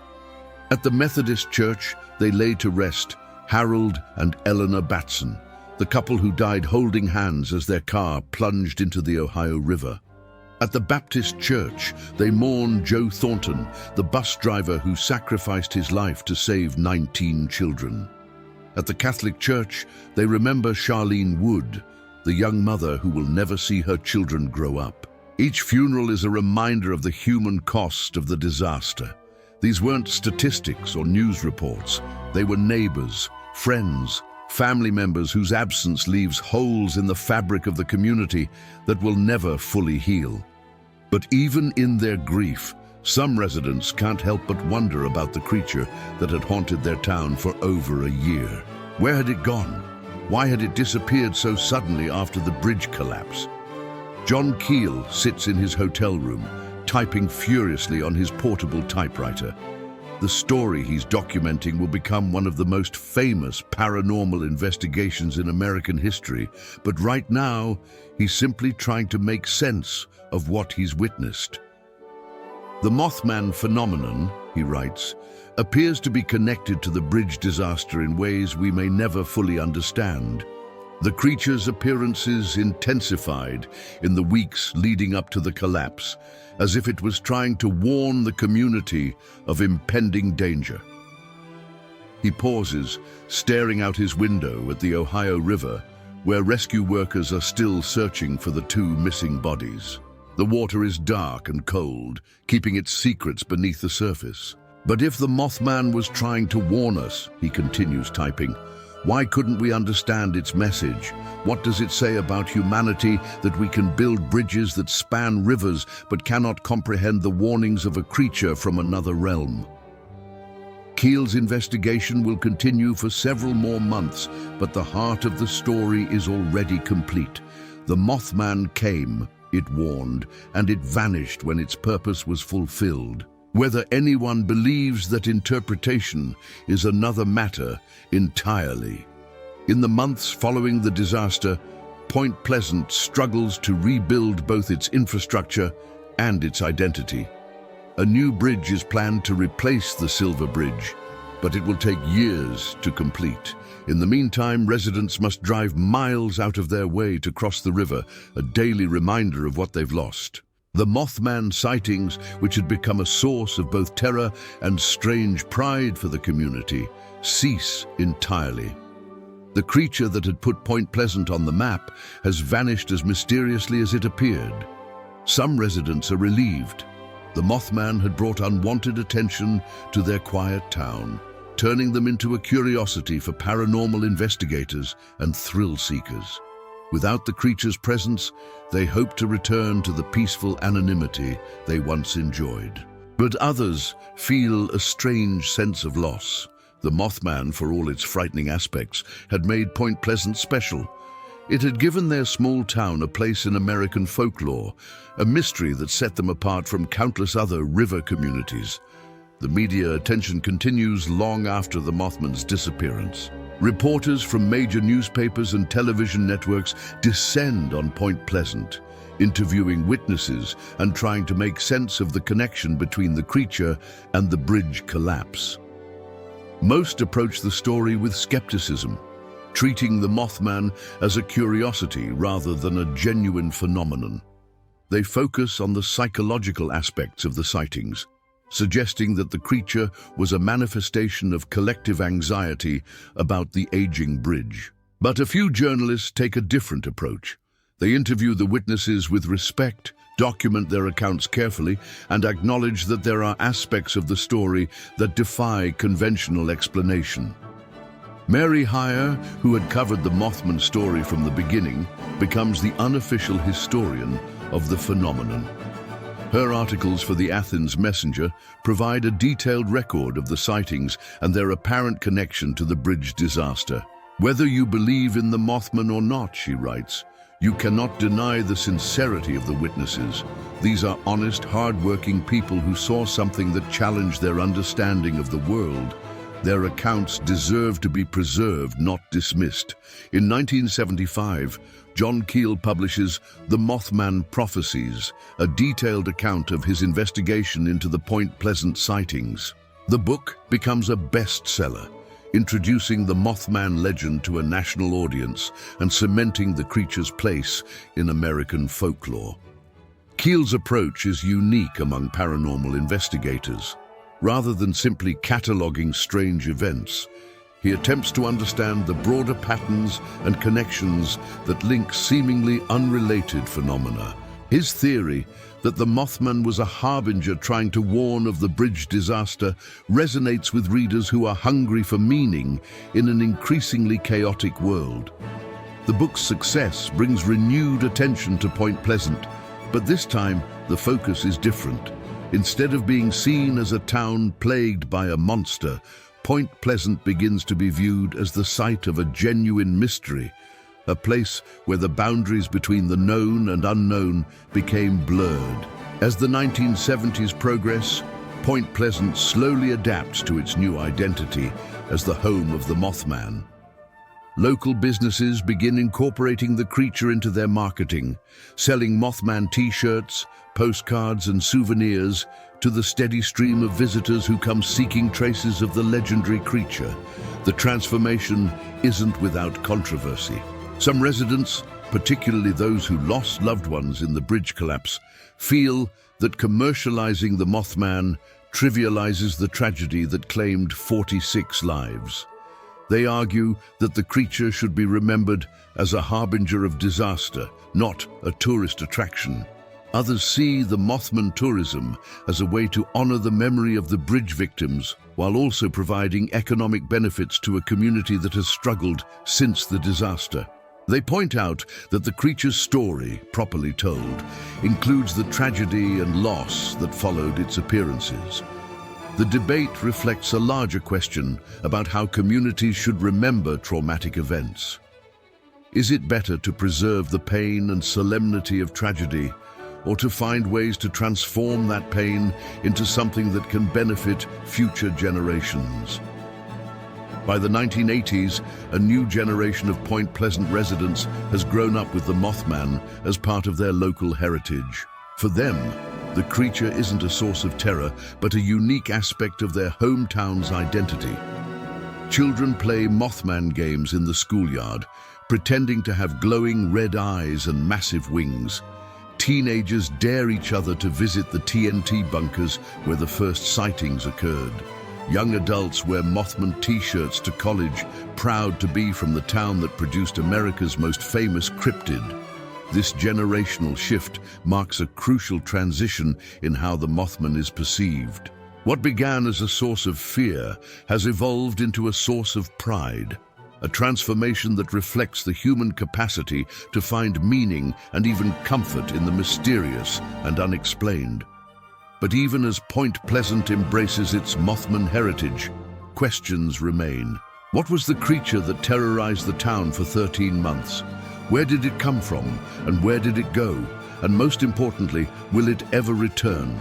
At the Methodist Church, they lay to rest Harold and Eleanor Batson, the couple who died holding hands as their car plunged into the Ohio River. At the Baptist Church, they mourn Joe Thornton, the bus driver who sacrificed his life to save 19 children. At the Catholic Church, they remember Charlene Wood, the young mother who will never see her children grow up. Each funeral is a reminder of the human cost of the disaster. These weren't statistics or news reports. They were neighbors, friends, family members whose absence leaves holes in the fabric of the community that will never fully heal. But even in their grief, some residents can't help but wonder about the creature that had haunted their town for over a year. Where had it gone? Why had it disappeared so suddenly after the bridge collapse? John Keel sits in his hotel room, typing furiously on his portable typewriter. The story he's documenting will become one of the most famous paranormal investigations in American history, but right now, he's simply trying to make sense of what he's witnessed. The Mothman phenomenon, he writes, appears to be connected to the bridge disaster in ways we may never fully understand. The creature's appearances intensified in the weeks leading up to the collapse, as if it was trying to warn the community of impending danger. He pauses, staring out his window at the Ohio River, where rescue workers are still searching for the 2 missing bodies. The water is dark and cold, keeping its secrets beneath the surface. But if the Mothman was trying to warn us, he continues typing, why couldn't we understand its message? What does it say about humanity that we can build bridges that span rivers but cannot comprehend the warnings of a creature from another realm? Keel's investigation will continue for several more months, but the heart of the story is already complete. The Mothman came, it warned, and it vanished when its purpose was fulfilled. Whether anyone believes that interpretation is another matter entirely. In the months following the disaster, Point Pleasant struggles to rebuild both its infrastructure and its identity. A new bridge is planned to replace the Silver Bridge, but it will take years to complete. In the meantime, residents must drive miles out of their way to cross the river, a daily reminder of what they've lost. The Mothman sightings, which had become a source of both terror and strange pride for the community, cease entirely. The creature that had put Point Pleasant on the map has vanished as mysteriously as it appeared. Some residents are relieved. The Mothman had brought unwanted attention to their quiet town, turning them into a curiosity for paranormal investigators and thrill seekers. Without the creature's presence, they hope to return to the peaceful anonymity they once enjoyed. But others feel a strange sense of loss. The Mothman, for all its frightening aspects, had made Point Pleasant special. It had given their small town a place in American folklore, a mystery that set them apart from countless other river communities. The media attention continues long after the Mothman's disappearance. Reporters from major newspapers and television networks descend on Point Pleasant, interviewing witnesses and trying to make sense of the connection between the creature and the bridge collapse. Most approach the story with skepticism, treating the Mothman as a curiosity rather than a genuine phenomenon. They focus on the psychological aspects of the sightings, suggesting that the creature was a manifestation of collective anxiety about the aging bridge. But a few journalists take a different approach. They interview the witnesses with respect, document their accounts carefully, and acknowledge that there are aspects of the story that defy conventional explanation. Mary Heyer, who had covered the Mothman story from the beginning, becomes the unofficial historian of the phenomenon. Her articles for the Athens Messenger provide a detailed record of the sightings and their apparent connection to the bridge disaster. Whether you believe in the Mothman or not, she writes, you cannot deny the sincerity of the witnesses. These are honest, hard-working people who saw something that challenged their understanding of the world. Their accounts deserve to be preserved, not dismissed. In 1975, John Keel publishes The Mothman Prophecies, a detailed account of his investigation into the Point Pleasant sightings. The book becomes a bestseller, introducing the Mothman legend to a national audience and cementing the creature's place in American folklore. Keel's approach is unique among paranormal investigators. Rather than simply cataloging strange events, he attempts to understand the broader patterns and connections that link seemingly unrelated phenomena. His theory that the Mothman was a harbinger trying to warn of the bridge disaster resonates with readers who are hungry for meaning in an increasingly chaotic world. The book's success brings renewed attention to Point Pleasant, but this time the focus is different. Instead of being seen as a town plagued by a monster, Point Pleasant begins to be viewed as the site of a genuine mystery, a place where the boundaries between the known and unknown became blurred. As the 1970s progress, Point Pleasant slowly adapts to its new identity as the home of the Mothman. Local businesses begin incorporating the creature into their marketing, selling Mothman t-shirts, postcards and souvenirs to the steady stream of visitors who come seeking traces of the legendary creature. The transformation isn't without controversy. Some residents, particularly those who lost loved ones in the bridge collapse, feel that commercializing the Mothman trivializes the tragedy that claimed 46 lives. They argue that the creature should be remembered as a harbinger of disaster, not a tourist attraction. Others see the Mothman tourism as a way to honor the memory of the bridge victims, while also providing economic benefits to a community that has struggled since the disaster. They point out that the creature's story, properly told, includes the tragedy and loss that followed its appearances. The debate reflects a larger question about how communities should remember traumatic events. Is it better to preserve the pain and solemnity of tragedy, or to find ways to transform that pain into something that can benefit future generations? By the 1980s, a new generation of Point Pleasant residents has grown up with the Mothman as part of their local heritage. For them, the creature isn't a source of terror, but a unique aspect of their hometown's identity. Children play Mothman games in the schoolyard, pretending to have glowing red eyes and massive wings. Teenagers dare each other to visit the TNT bunkers where the first sightings occurred. Young adults wear Mothman t-shirts to college, proud to be from the town that produced America's most famous cryptid. This generational shift marks a crucial transition in how the Mothman is perceived. What began as a source of fear has evolved into a source of pride, a transformation that reflects the human capacity to find meaning and even comfort in the mysterious and unexplained. But even as Point Pleasant embraces its Mothman heritage, questions remain. What was the creature that terrorized the town for 13 months? Where did it come from, and where did it go? And most importantly, will it ever return?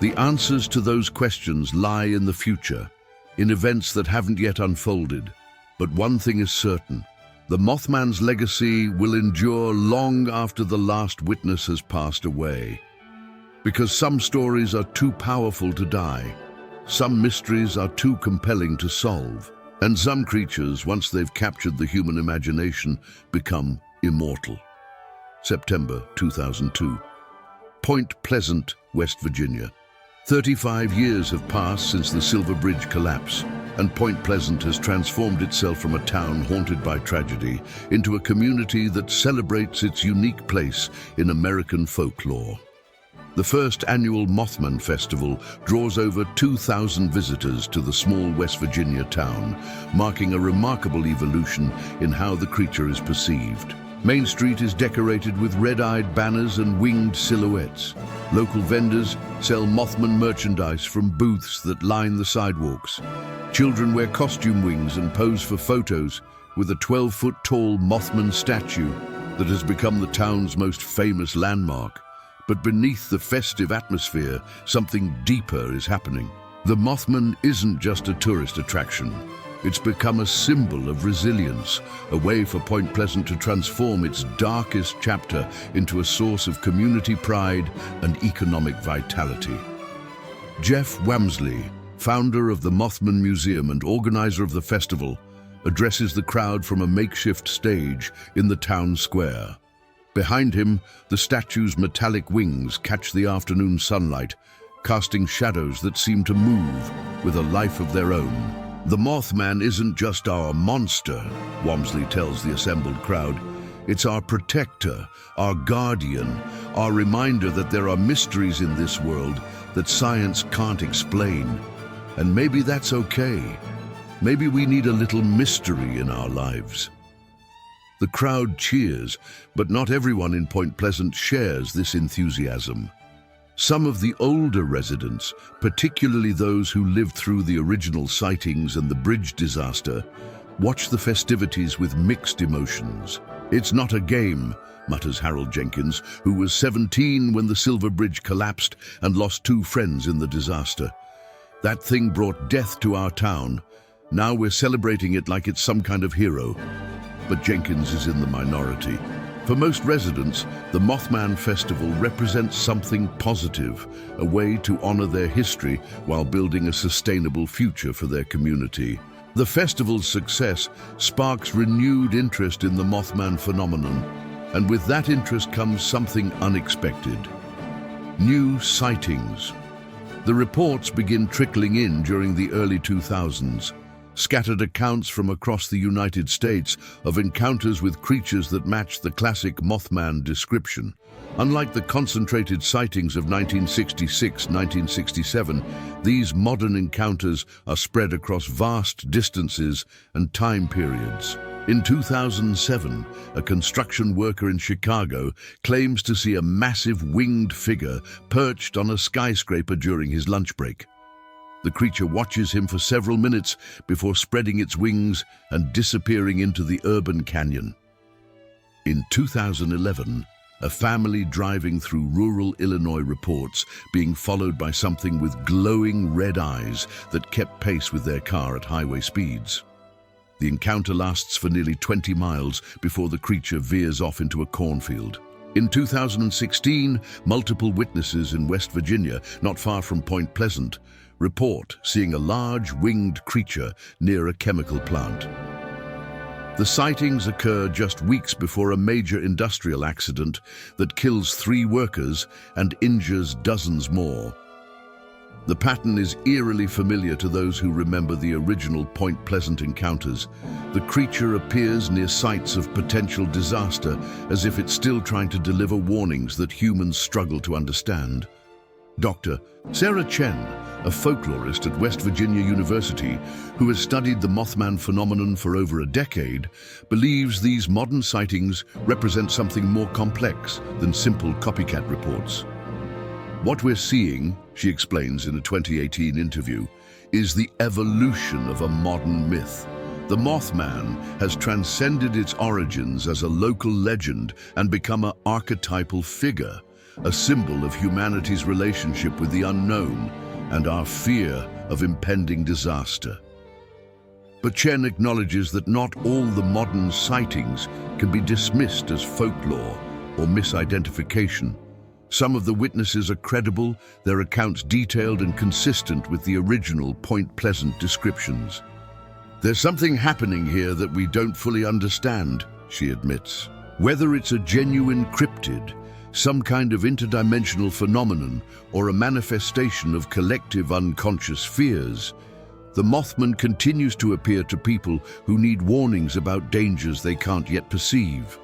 The answers to those questions lie in the future, in events that haven't yet unfolded. But one thing is certain: the Mothman's legacy will endure long after the last witness has passed away. Because some stories are too powerful to die, some mysteries are too compelling to solve, and some creatures, once they've captured the human imagination, become immortal. September 2002. Point Pleasant, West Virginia. 35 years have passed since the Silver Bridge collapse, and Point Pleasant has transformed itself from a town haunted by tragedy into a community that celebrates its unique place in American folklore. The first annual Mothman Festival draws over 2,000 visitors to the small West Virginia town, marking a remarkable evolution in how the creature is perceived. Main Street is decorated with red-eyed banners and winged silhouettes. Local vendors sell Mothman merchandise from booths that line the sidewalks. Children wear costume wings and pose for photos with a 12-foot-tall Mothman statue that has become the town's most famous landmark. But beneath the festive atmosphere, something deeper is happening. The Mothman isn't just a tourist attraction. It's become a symbol of resilience, a way for Point Pleasant to transform its darkest chapter into a source of community pride and economic vitality. Jeff Wamsley, founder of the Mothman Museum and organizer of the festival, addresses the crowd from a makeshift stage in the town square. Behind him, the statue's metallic wings catch the afternoon sunlight, casting shadows that seem to move with a life of their own. The Mothman isn't just our monster, Wamsley tells the assembled crowd. It's our protector, our guardian, our reminder that there are mysteries in this world that science can't explain. And maybe that's okay. Maybe we need a little mystery in our lives. The crowd cheers, but not everyone in Point Pleasant shares this enthusiasm. Some of the older residents, particularly those who lived through the original sightings and the bridge disaster, watch the festivities with mixed emotions. "It's not a game," mutters Harold Jenkins, who was 17 when the Silver Bridge collapsed and lost 2 friends in the disaster. "That thing brought death to our town. Now we're celebrating it like it's some kind of hero." But Jenkins is in the minority. For most residents, the Mothman Festival represents something positive, a way to honor their history while building a sustainable future for their community. The festival's success sparks renewed interest in the Mothman phenomenon, and with that interest comes something unexpected: new sightings. The reports begin trickling in during the early 2000s. Scattered accounts from across the United States of encounters with creatures that match the classic Mothman description. Unlike the concentrated sightings of 1966-1967, these modern encounters are spread across vast distances and time periods. In 2007, a construction worker in Chicago claims to see a massive winged figure perched on a skyscraper during his lunch break. The creature watches him for several minutes before spreading its wings and disappearing into the urban canyon. In 2011, a family driving through rural Illinois reports being followed by something with glowing red eyes that kept pace with their car at highway speeds. The encounter lasts for nearly 20 miles before the creature veers off into a cornfield. In 2016, multiple witnesses in West Virginia, not far from Point Pleasant, report seeing a large winged creature near a chemical plant. The sightings occur just weeks before a major industrial accident that kills 3 workers and injures dozens more. The pattern is eerily familiar to those who remember the original Point Pleasant encounters. The creature appears near sites of potential disaster, as if it's still trying to deliver warnings that humans struggle to understand. Dr. Sarah Chen, a folklorist at West Virginia University who has studied the Mothman phenomenon for over a decade, believes these modern sightings represent something more complex than simple copycat reports. What we're seeing, she explains in a 2018 interview, is the evolution of a modern myth. The Mothman has transcended its origins as a local legend and become an archetypal figure, a symbol of humanity's relationship with the unknown and our fear of impending disaster. But Chen acknowledges that not all the modern sightings can be dismissed as folklore or misidentification. Some of the witnesses are credible, their accounts detailed and consistent with the original Point Pleasant descriptions. There's something happening here that we don't fully understand, she admits. Whether it's a genuine cryptid, some kind of interdimensional phenomenon, or a manifestation of collective unconscious fears, the Mothman continues to appear to people who need warnings about dangers they can't yet perceive.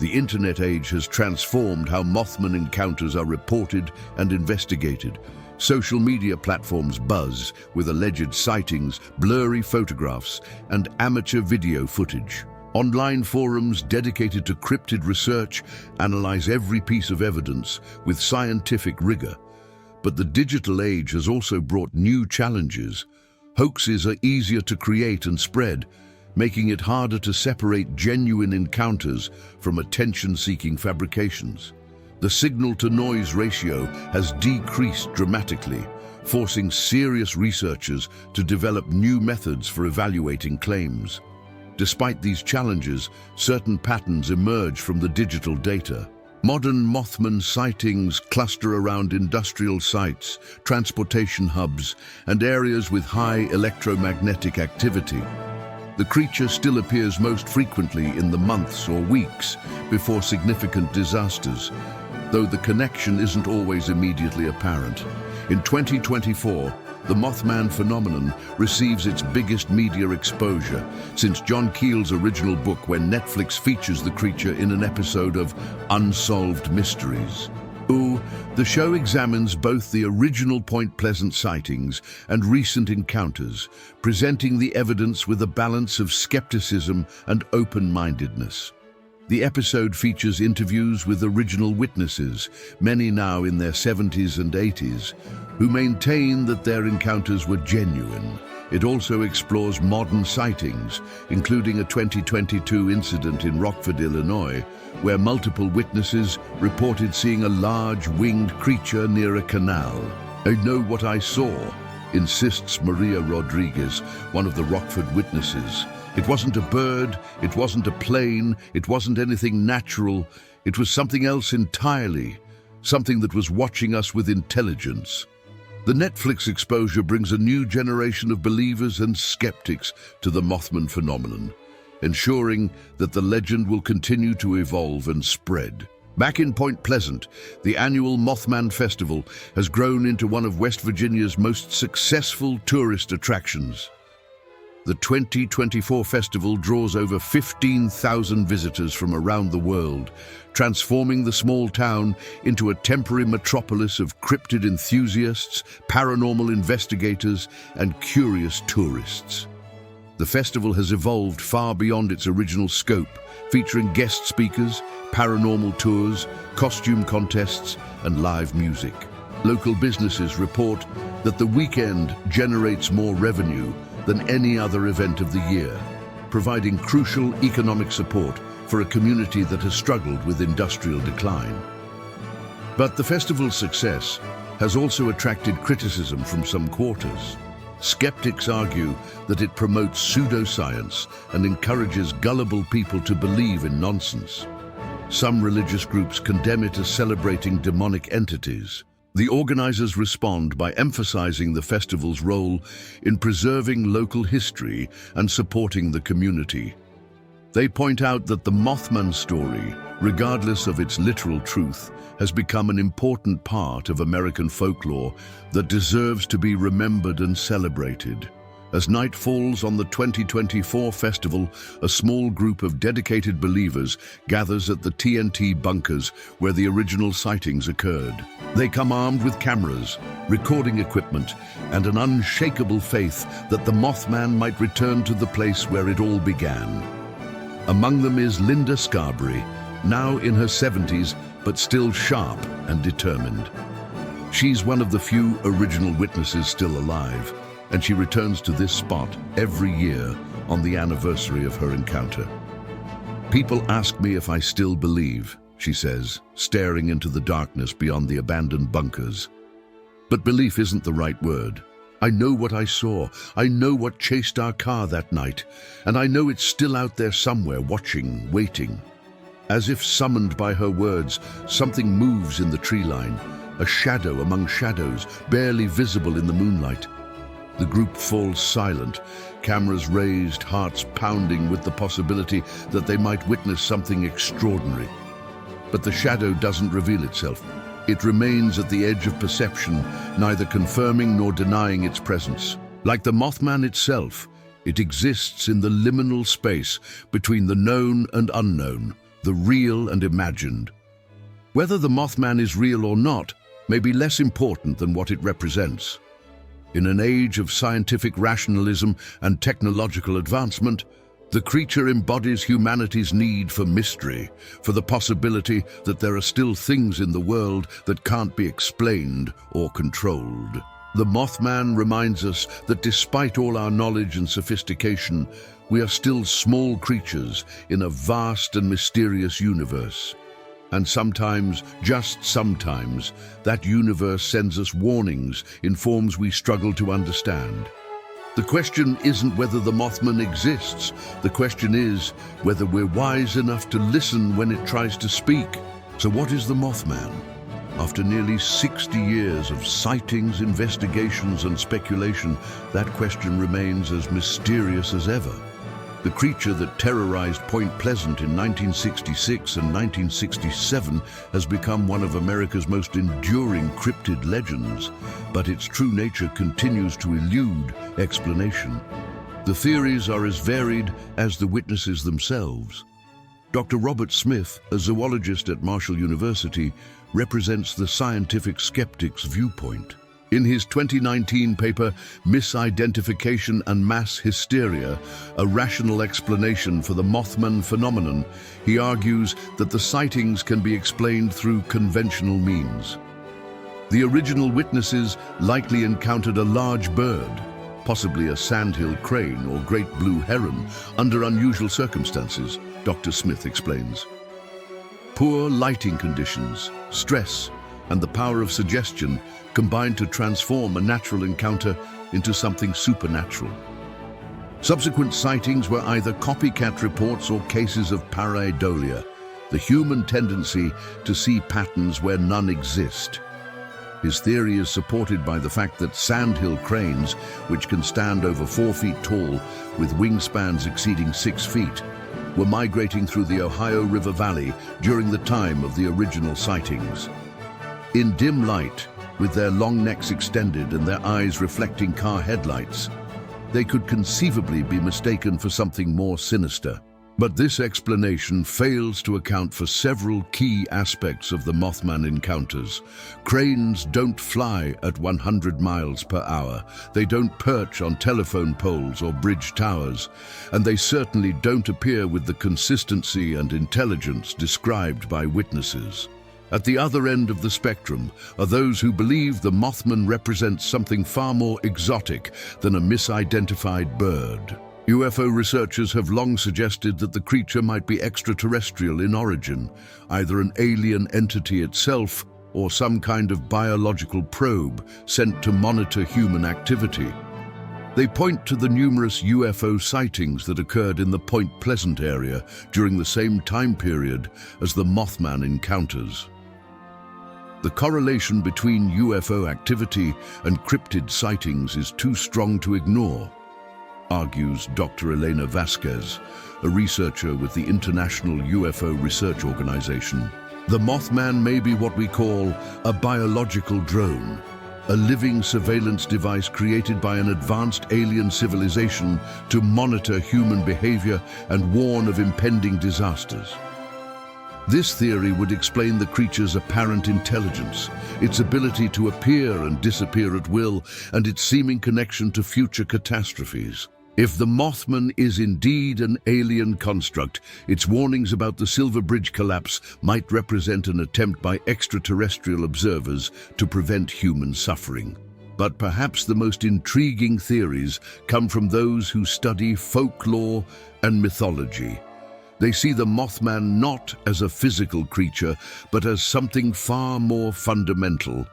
The internet age has transformed how Mothman encounters are reported and investigated. Social media platforms buzz with alleged sightings, blurry photographs, and amateur video footage. Online forums dedicated to cryptid research analyze every piece of evidence with scientific rigor. But the digital age has also brought new challenges. Hoaxes are easier to create and spread, making it harder to separate genuine encounters from attention-seeking fabrications. The signal-to-noise ratio has decreased dramatically, forcing serious researchers to develop new methods for evaluating claims. Despite these challenges, certain patterns emerge from the digital data. Modern Mothman sightings cluster around industrial sites, transportation hubs, and areas with high electromagnetic activity. The creature still appears most frequently in the months or weeks before significant disasters, though the connection isn't always immediately apparent. In 2024, the Mothman phenomenon receives its biggest media exposure since John Keel's original book, when Netflix features the creature in an episode of Unsolved Mysteries. The show examines both the original Point Pleasant sightings and recent encounters, presenting the evidence with a balance of skepticism and open-mindedness. The episode features interviews with original witnesses, many now in their 70s and 80s, who maintain that their encounters were genuine. It also explores modern sightings, including a 2022 incident in Rockford, Illinois, where multiple witnesses reported seeing a large winged creature near a canal. "I know what I saw," insists Maria Rodriguez, one of the Rockford witnesses. "It wasn't a bird, it wasn't a plane, it wasn't anything natural. It was something else entirely, something that was watching us with intelligence." The Netflix exposure brings a new generation of believers and skeptics to the Mothman phenomenon, ensuring that the legend will continue to evolve and spread. Back in Point Pleasant, the annual Mothman Festival has grown into one of West Virginia's most successful tourist attractions. The 2024 festival draws over 15,000 visitors from around the world, transforming the small town into a temporary metropolis of cryptid enthusiasts, paranormal investigators, and curious tourists. The festival has evolved far beyond its original scope, featuring guest speakers, paranormal tours, costume contests, and live music. Local businesses report that the weekend generates more revenue than any other event of the year, providing crucial economic support for for a community that has struggled with industrial decline. But the festival's success has also attracted criticism from some quarters. Skeptics argue that it promotes pseudoscience and encourages gullible people to believe in nonsense. Some religious groups condemn it as celebrating demonic entities. The organizers respond by emphasizing the festival's role in preserving local history and supporting the community. They point out that the Mothman story, regardless of its literal truth, has become an important part of American folklore that deserves to be remembered and celebrated. As night falls on the 2024 festival, a small group of dedicated believers gathers at the TNT bunkers where the original sightings occurred. They come armed with cameras, recording equipment, and an unshakable faith that the Mothman might return to the place where it all began. Among them is Linda Scarberry, now in her 70s, but still sharp and determined. She's one of the few original witnesses still alive, and she returns to this spot every year on the anniversary of her encounter. "People ask me if I still believe," she says, staring into the darkness beyond the abandoned bunkers. "But belief isn't the right word. I know what I saw. I know what chased our car that night, and I know it's still out there somewhere, watching, waiting." As if summoned by her words, something moves in the tree line, a shadow among shadows, barely visible in the moonlight. The group falls silent, cameras raised, hearts pounding with the possibility that they might witness something extraordinary. But the shadow doesn't reveal itself. It remains at the edge of perception, neither confirming nor denying its presence. Like the Mothman itself, it exists in the liminal space between the known and unknown, the real and imagined. Whether the Mothman is real or not may be less important than what it represents. In an age of scientific rationalism and technological advancement, the creature embodies humanity's need for mystery, for the possibility that there are still things in the world that can't be explained or controlled. The Mothman reminds us that despite all our knowledge and sophistication, we are still small creatures in a vast and mysterious universe. And sometimes, just sometimes, that universe sends us warnings in forms we struggle to understand. The question isn't whether the Mothman exists. The question is whether we're wise enough to listen when it tries to speak. So what is the Mothman? After nearly 60 years of sightings, investigations, and speculation, that question remains as mysterious as ever. The creature that terrorized Point Pleasant in 1966 and 1967 has become one of America's most enduring cryptid legends, but its true nature continues to elude explanation. The theories are as varied as the witnesses themselves. Dr. Robert Smith, a zoologist at Marshall University, represents the scientific skeptic's viewpoint. In his 2019 paper, Misidentification and Mass Hysteria, a rational explanation for the Mothman phenomenon, he argues that the sightings can be explained through conventional means. The original witnesses likely encountered a large bird, possibly a sandhill crane or great blue heron, under unusual circumstances, Dr. Smith explains. Poor lighting conditions, stress, and the power of suggestion combined to transform a natural encounter into something supernatural. Subsequent sightings were either copycat reports or cases of pareidolia, the human tendency to see patterns where none exist. His theory is supported by the fact that sandhill cranes, which can stand over 4 feet tall with wingspans exceeding 6 feet, were migrating through the Ohio River Valley during the time of the original sightings. In dim light, with their long necks extended and their eyes reflecting car headlights, they could conceivably be mistaken for something more sinister. But this explanation fails to account for several key aspects of the Mothman encounters. Cranes don't fly at 100 miles per hour. They don't perch on telephone poles or bridge towers. And they certainly don't appear with the consistency and intelligence described by witnesses. At the other end of the spectrum are those who believe the Mothman represents something far more exotic than a misidentified bird. UFO researchers have long suggested that the creature might be extraterrestrial in origin, either an alien entity itself or some kind of biological probe sent to monitor human activity. They point to the numerous UFO sightings that occurred in the Point Pleasant area during the same time period as the Mothman encounters. The correlation between UFO activity and cryptid sightings is too strong to ignore, argues Dr. Elena Vasquez, a researcher with the International UFO Research Organization. The Mothman may be what we call a biological drone, a living surveillance device created by an advanced alien civilization to monitor human behavior and warn of impending disasters. This theory would explain the creature's apparent intelligence, its ability to appear and disappear at will, and its seeming connection to future catastrophes. If the Mothman is indeed an alien construct, its warnings about the Silver Bridge collapse might represent an attempt by extraterrestrial observers to prevent human suffering. But perhaps the most intriguing theories come from those who study folklore and mythology. They see the Mothman not as a physical creature, but as something far more fundamental,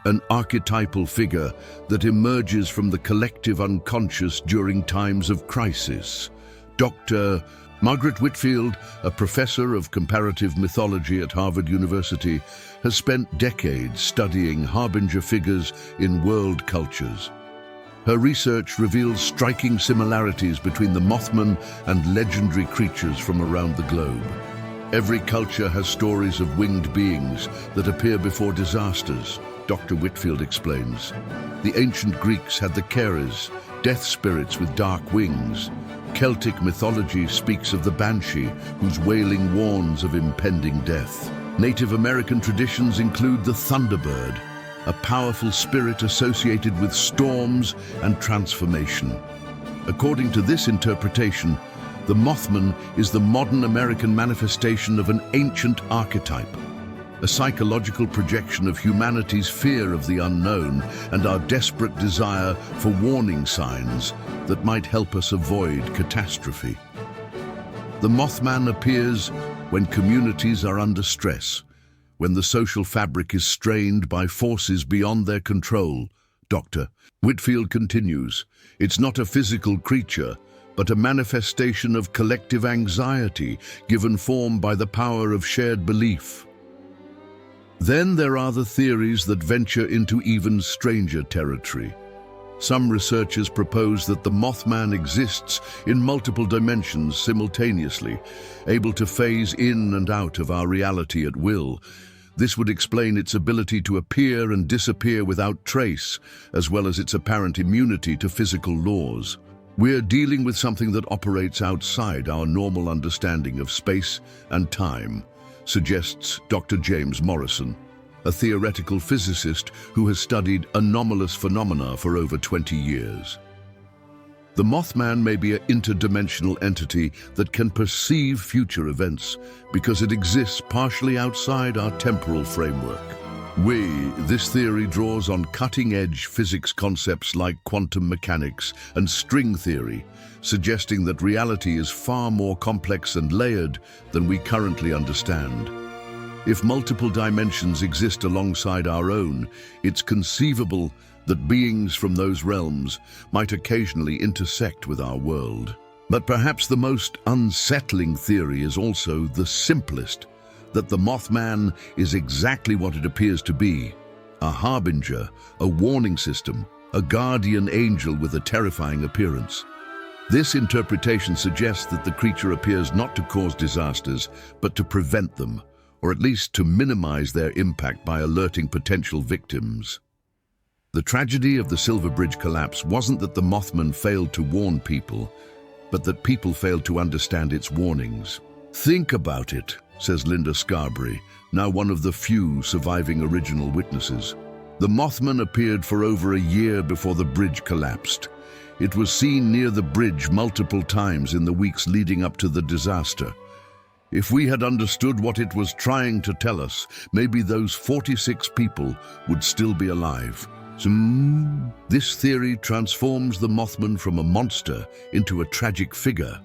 an archetypal figure that emerges from the collective unconscious during times of crisis. Dr. Margaret Whitfield, a professor of comparative mythology at Harvard University, has spent decades studying harbinger figures in world cultures. Her research reveals striking similarities between the Mothman and legendary creatures from around the globe. Every culture has stories of winged beings that appear before disasters, Dr. Whitfield explains. The ancient Greeks had the Keres, death spirits with dark wings. Celtic mythology speaks of the banshee, whose wailing warns of impending death. Native American traditions include the thunderbird, a powerful spirit associated with storms and transformation. According to this interpretation, the Mothman is the modern American manifestation of an ancient archetype, a psychological projection of humanity's fear of the unknown and our desperate desire for warning signs that might help us avoid catastrophe. The Mothman appears when communities are under stress, when the social fabric is strained by forces beyond their control. Dr. Whitfield continues, it's not a physical creature, but a manifestation of collective anxiety given form by the power of shared belief. Then there are the theories that venture into even stranger territory. Some researchers propose that the Mothman exists in multiple dimensions simultaneously, able to phase in and out of our reality at will. This would explain its ability to appear and disappear without trace, as well as its apparent immunity to physical laws. We're dealing with something that operates outside our normal understanding of space and time, suggests Dr. James Morrison, a theoretical physicist who has studied anomalous phenomena for over 20 years. The Mothman may be an interdimensional entity that can perceive future events because it exists partially outside our temporal framework. This theory draws on cutting-edge physics concepts like quantum mechanics and string theory, suggesting that reality is far more complex and layered than we currently understand. If multiple dimensions exist alongside our own, it's conceivable that beings from those realms might occasionally intersect with our world. But perhaps the most unsettling theory is also the simplest, that the Mothman is exactly what it appears to be: a harbinger, a warning system, a guardian angel with a terrifying appearance. This interpretation suggests that the creature appears not to cause disasters, but to prevent them, or at least to minimize their impact by alerting potential victims. The tragedy of the Silver Bridge collapse wasn't that the Mothman failed to warn people, but that people failed to understand its warnings. Think about it, says Linda Scarberry, now one of the few surviving original witnesses. The Mothman appeared for over a year before the bridge collapsed. It was seen near the bridge multiple times in the weeks leading up to the disaster. If we had understood what it was trying to tell us, maybe those 46 people would still be alive. This theory transforms the Mothman from a monster into a tragic figure,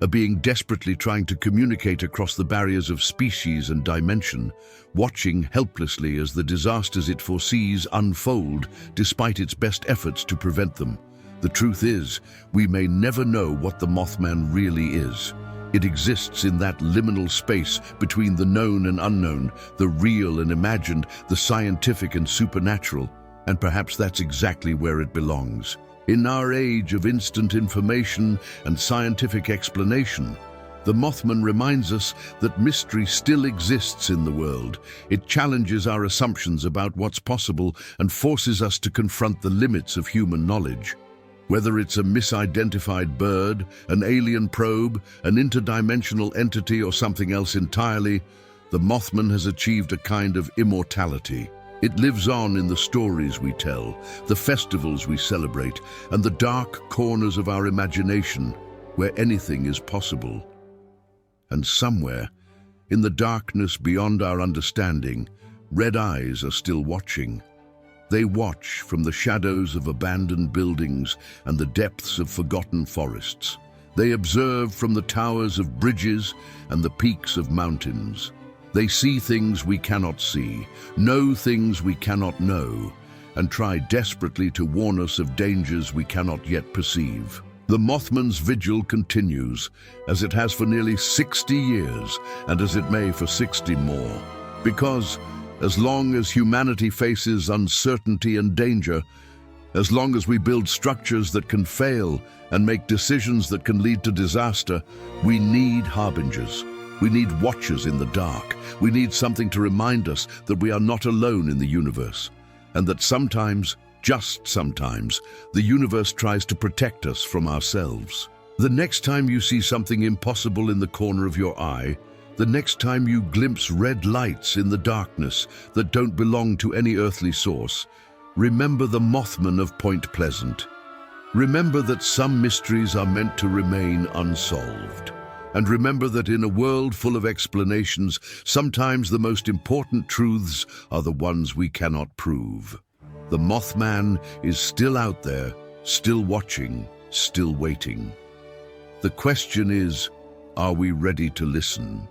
a being desperately trying to communicate across the barriers of species and dimension, watching helplessly as the disasters it foresees unfold despite its best efforts to prevent them. The truth is, we may never know what the Mothman really is. It exists in that liminal space between the known and unknown, the real and imagined, the scientific and supernatural, and perhaps that's exactly where it belongs. In our age of instant information and scientific explanation, the Mothman reminds us that mystery still exists in the world. It challenges our assumptions about what's possible and forces us to confront the limits of human knowledge. Whether it's a misidentified bird, an alien probe, an interdimensional entity, or something else entirely, the Mothman has achieved a kind of immortality. It lives on in the stories we tell, the festivals we celebrate, and the dark corners of our imagination, where anything is possible. And somewhere, in the darkness beyond our understanding, red eyes are still watching. They watch from the shadows of abandoned buildings and the depths of forgotten forests. They observe from the towers of bridges and the peaks of mountains. They see things we cannot see, know things we cannot know, and try desperately to warn us of dangers we cannot yet perceive. The Mothman's vigil continues, as it has for nearly 60 years, and as it may for 60 more. Because, as long as humanity faces uncertainty and danger, as long as we build structures that can fail and make decisions that can lead to disaster, we need harbingers. We need watchers in the dark. We need something to remind us that we are not alone in the universe, and that sometimes, just sometimes, the universe tries to protect us from ourselves. The next time you see something impossible in the corner of your eye, the next time you glimpse red lights in the darkness that don't belong to any earthly source, remember the Mothman of Point Pleasant. Remember that some mysteries are meant to remain unsolved. And remember that in a world full of explanations, sometimes the most important truths are the ones we cannot prove. The Mothman is still out there, still watching, still waiting. The question is, are we ready to listen?